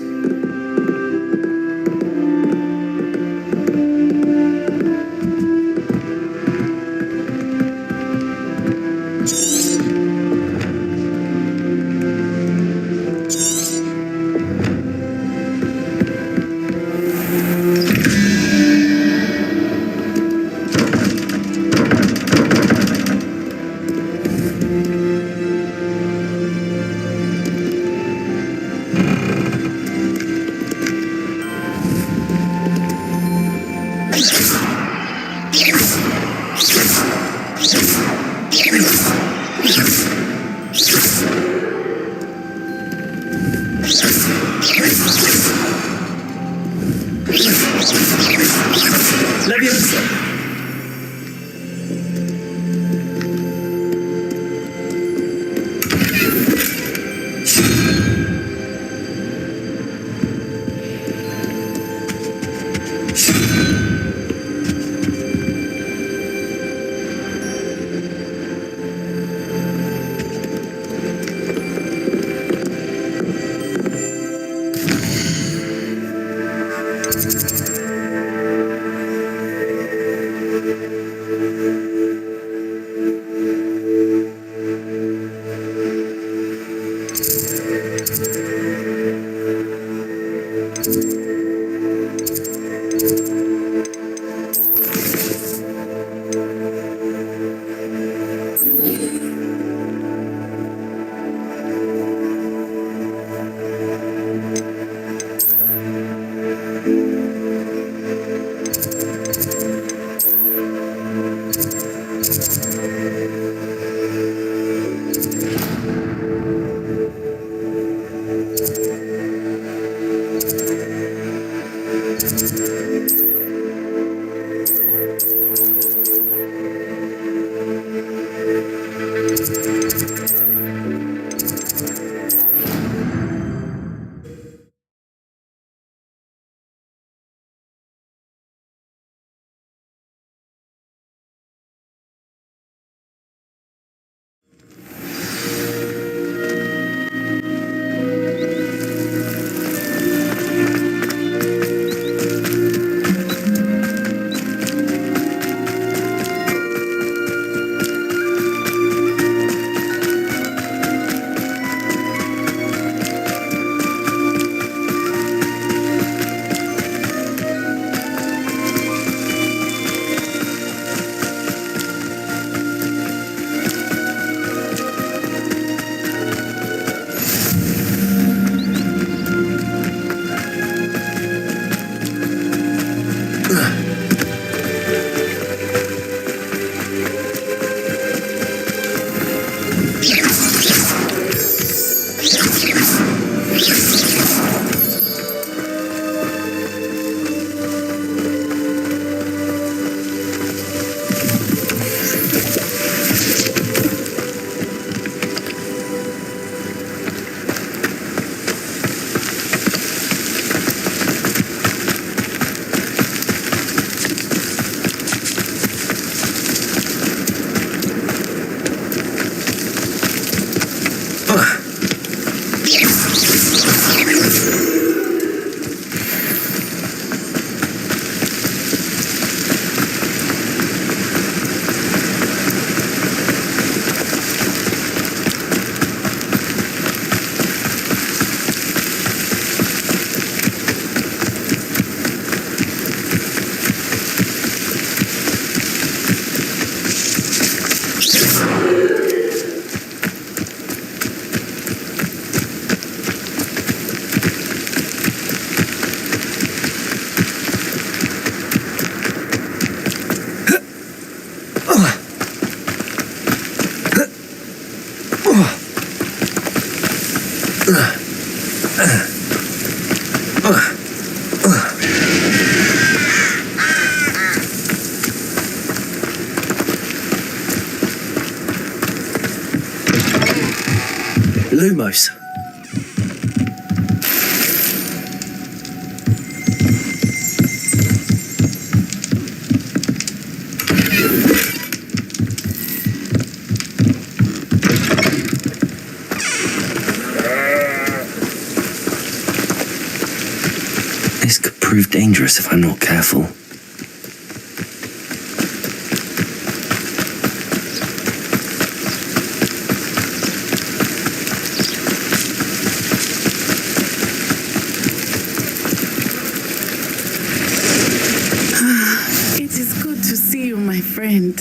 C: Lumos. This could prove dangerous if I'm not careful.
Q: It is good to see you, my friend.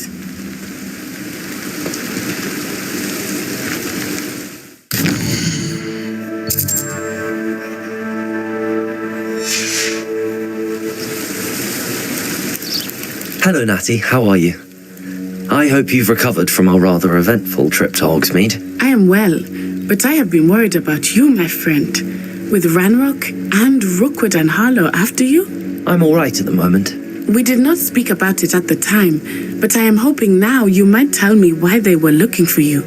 C: Hello, Natty. How are you? I hope you've recovered from our rather eventful trip to Hogsmeade.
Q: I am well, but I have been worried about you, my friend. With Ranrock and Rookwood and Harlow after you?
C: I'm all right at the moment.
Q: We did not speak about it at the time, but I am hoping now you might tell me why they were looking for you.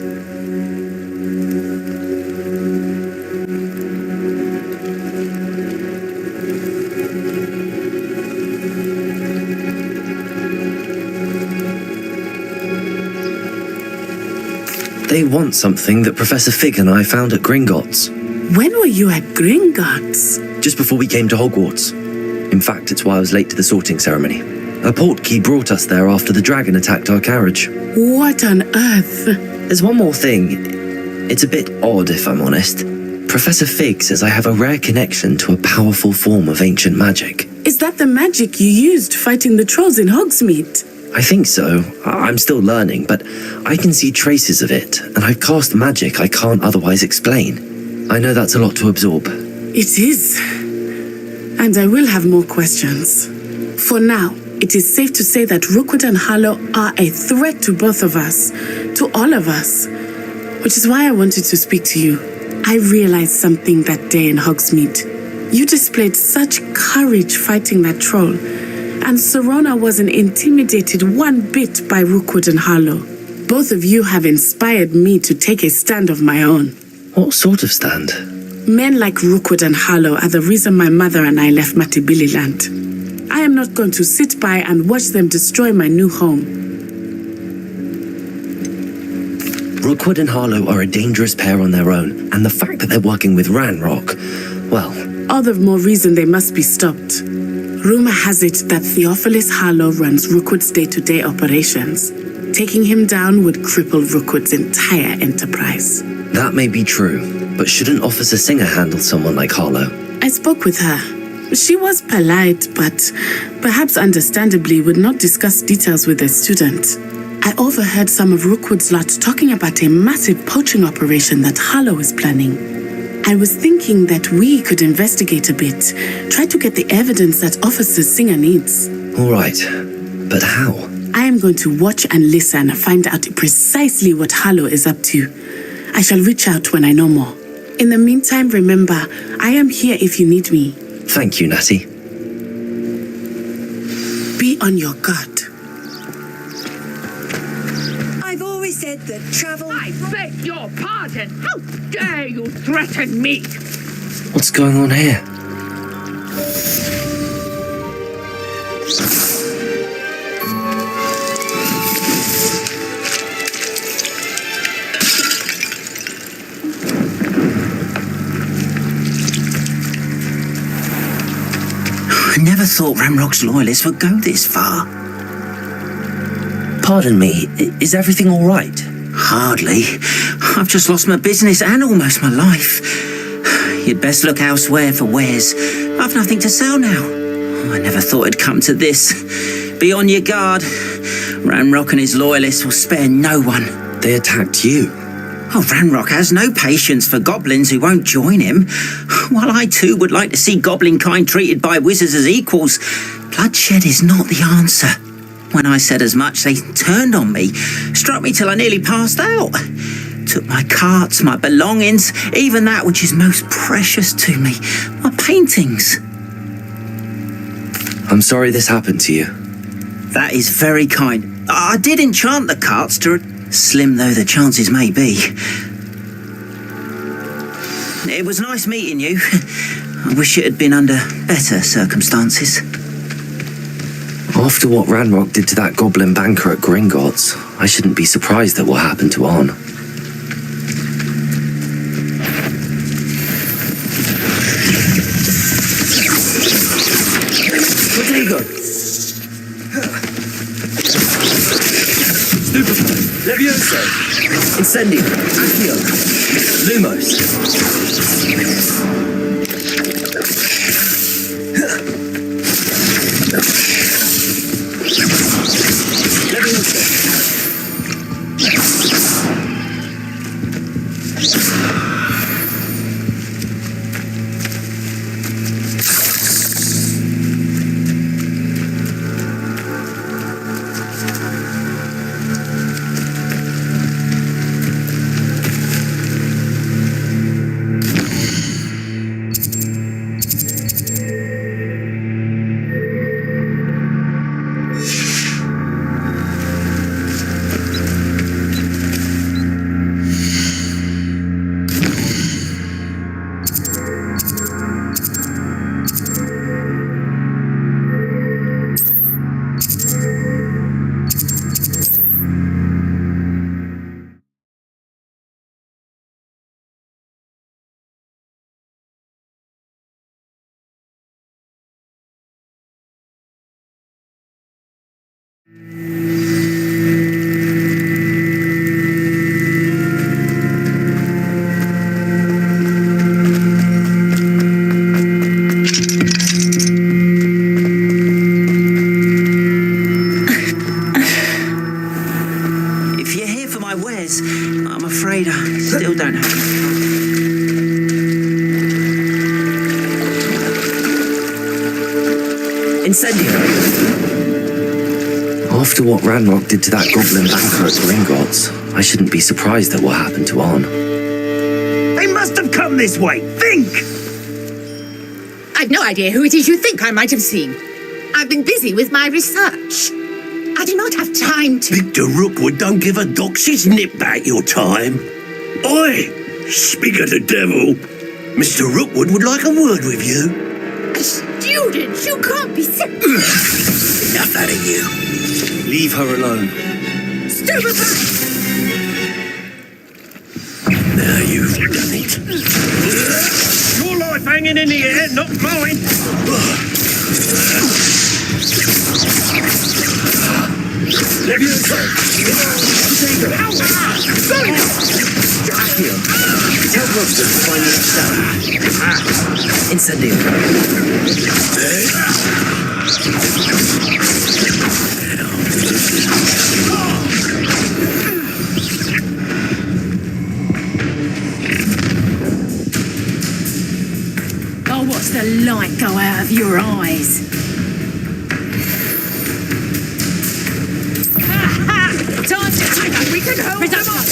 C: They want something that Professor Fig and I found at Gringotts.
Q: When were you at Gringotts?
C: Just before we came to Hogwarts. In fact, it's why I was late to the sorting ceremony. A portkey brought us there after the dragon attacked our carriage.
Q: What on earth?
C: There's one more thing. It's a bit odd, if I'm honest. Professor Fig says I have a rare connection to a powerful form of ancient magic.
Q: Is that the magic you used fighting the trolls in Hogsmeade?
C: I think so. I'm still learning, but I can see traces of it, and I've cast magic I can't otherwise explain. I know that's a lot to absorb.
Q: It is. And I will have more questions. For now, it is safe to say that Rookwood and Harlow are a threat to both of us, to all of us. Which is why I wanted to speak to you. I realized something that day in Hogsmeade. You displayed such courage fighting that troll, and Serona wasn't intimidated one bit by Rookwood and Harlow. Both of you have inspired me to take a stand of my own.
C: What sort of stand?
Q: Men like Rookwood and Harlow are the reason my mother and I left Matibili-land. I am not going to sit by and watch them destroy my new home.
C: Rookwood and Harlow are a dangerous pair on their own, and the fact that they're working with Ranrock, well...
Q: all the more reason they must be stopped. Rumor has it that Theophilus Harlow runs Rookwood's day-to-day operations. Taking him down would cripple Rookwood's entire enterprise.
C: That may be true, but shouldn't Officer Singer handle someone like Harlow?
Q: I spoke with her. She was polite, but perhaps understandably would not discuss details with a student. I overheard some of Rookwood's lot talking about a massive poaching operation that Harlow is planning. I was thinking that we could investigate a bit, try to get the evidence that Officer Singer needs.
C: All right, but how?
Q: I am going to watch and listen and find out precisely what Harlow is up to. I shall reach out when I know more. In the meantime, remember, I am here if you need me.
C: Thank you, Natty.
Q: Be on your guard.
K: I've always said that travel...
R: I beg your pardon! How dare you threaten me?
C: What's going on here?
S: I never thought Ranrock's loyalists would go this far.
C: Pardon me, is everything all right?
S: Hardly. I've just lost my business and almost my life. You'd best look elsewhere for wares. I've nothing to sell now. I never thought it'd come to this. Be on your guard. Ranrock and his loyalists will spare no one.
C: They attacked you.
S: Oh, Ranrock has no patience for goblins who won't join him. While I too would like to see goblin kind treated by wizards as equals, bloodshed is not the answer. When I said as much, they turned on me, struck me till I nearly passed out. Took my carts, my belongings, even that which is most precious to me, my paintings.
C: I'm sorry this happened to you.
S: That is very kind. I did enchant the carts to... Slim though the chances may be. It was nice meeting you. I wish it had been under better circumstances.
C: After what Ranrock did to that goblin banker at Gringotts, I shouldn't be surprised at what happened to Arn.
S: Rodrigo!
C: Stupefy, Levioso, Incendio, Accio, Lumos.
S: I'm afraid I still don't have...
C: Incendio! After what Ranrock did to that goblin banker at Gringotts, I shouldn't be surprised at what happened to Arn.
H: They must have come this way! Think!
P: I've no idea who it is you think I might have seen. I've been busy with my research. I do not have time to...
B: Victor Rookwood don't give a doxy's nip back your time. Oi! Speak of the devil. Mr. Rookwood would like a word with you.
P: A student? You can't be sick.
B: Enough out of you.
C: Leave her alone.
P: Stupefy!
B: Now you've done it.
H: Your life hanging in the air, not mine! Levioso!
C: Accio! Tell Roston to find the stone. Incendio!
P: Oh, what's the light go out of your eyes? Time to take it. We can hold them up.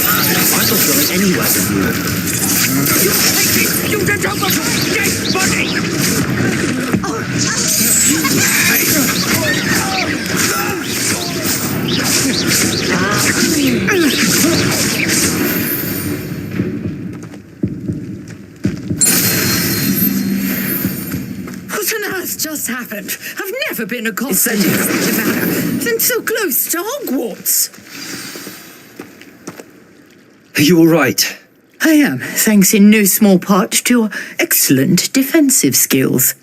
C: I'm not going anywhere with you.
R: You take it! You the top of dead body!
P: What on earth just happened? I've never been accosted in such a manner, and so close to Hogwarts.
C: Are you all right?
P: I am, thanks in no small part to your excellent defensive skills.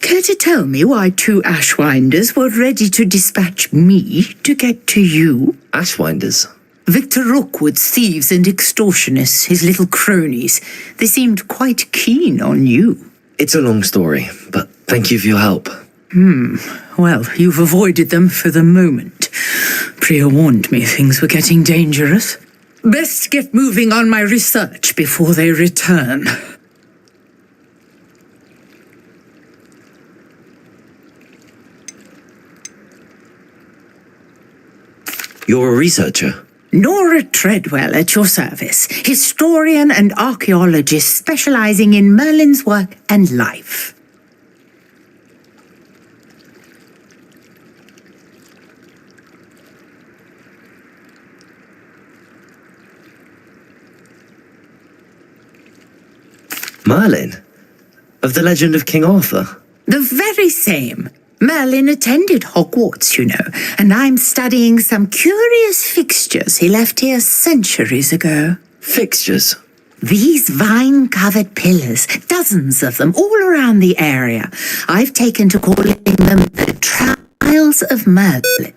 P: Care to tell me why two Ashwinders were ready to dispatch me to get to you?
C: Ashwinders?
P: Victor Rookwood's thieves and extortionists, his little cronies. They seemed quite keen on you.
C: It's a long story, but thank you for your help.
P: Well, you've avoided them for the moment. Priya warned me things were getting dangerous. Best get moving on my research before they return.
C: You're a researcher?
P: Nora Treadwell at your service, historian and archaeologist specializing in Merlin's work and life.
C: Merlin? Of the legend of King Arthur?
P: The very same. Merlin attended Hogwarts, you know, and I'm studying some curious fixtures he left here centuries ago.
C: Fixtures?
P: These vine-covered pillars, dozens of them all around the area. I've taken to calling them the Trials of Merlin.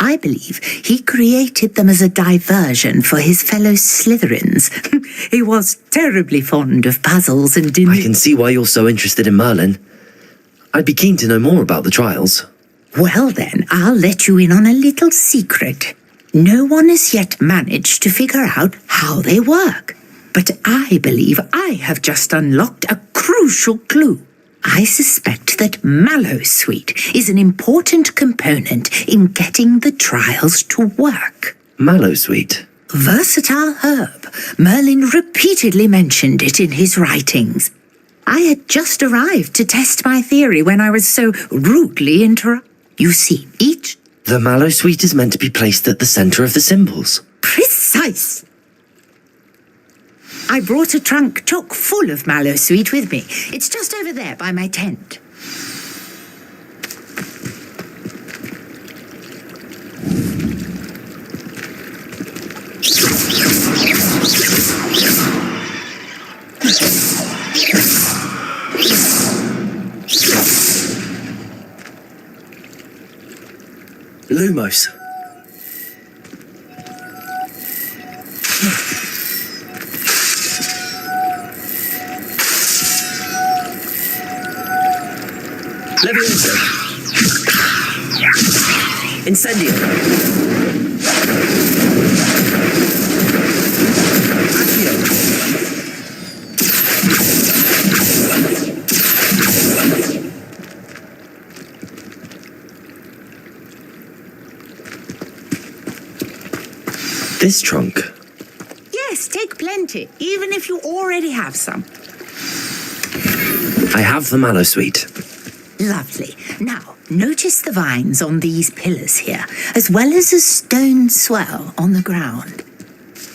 P: I believe he created them as a diversion for his fellow Slytherins. He was terribly fond of puzzles and didn't...
C: I can see why you're so interested in Merlin. I'd be keen to know more about the trials.
P: Well then, I'll let you in on a little secret. No one has yet managed to figure out how they work. But I believe I have just unlocked a crucial clue. I suspect that Mallowsweet is an important component in getting the trials to work.
C: Mallowsweet?
P: Versatile herb. Merlin repeatedly mentioned it in his writings. I had just arrived to test my theory when I was so rudely interrupted. You see, each...
C: The Mallowsweet is meant to be placed at the center of the symbols.
P: Precise! I brought a trunk chock full of Mallowsweet with me. It's just over there by my tent.
C: Lumos. Leviosa. Incendio. Accio. This trunk?
P: Yes, take plenty, even if you already have some.
C: I have the Mallowsweet.
P: Lovely. Now, notice the vines on these pillars here, as well as a stone swell on the ground.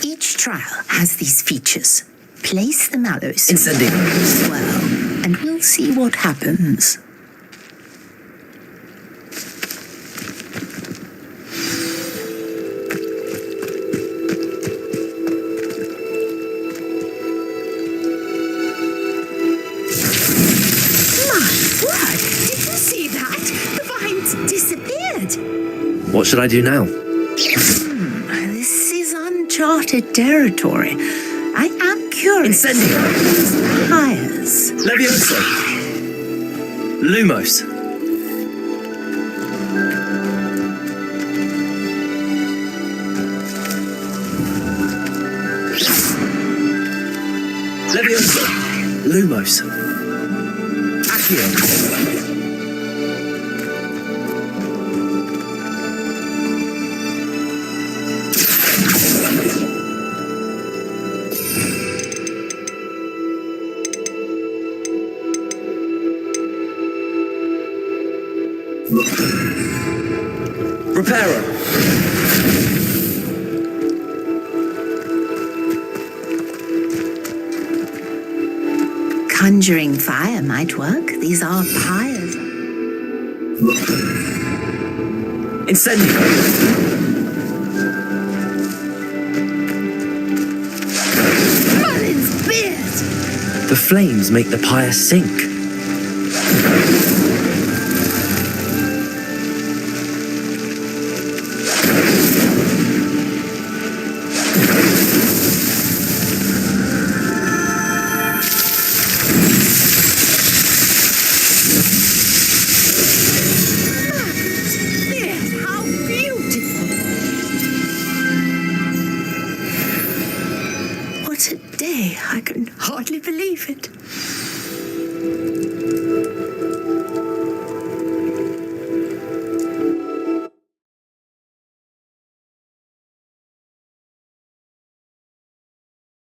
P: Each trial has these features. Place the Mallowsweet swell, and we'll see what happens.
C: What should I do now?
P: This is uncharted territory. I am curious.
C: Incendio.
P: Hires.
C: Leviosa. Lumos. Leviosa. Lumos. Accio. Reparo.
P: Conjuring fire might work. These are pyres.
C: Incendio.
P: Merlin's beard!
C: The flames make the pyre sink.
P: I can hardly believe it.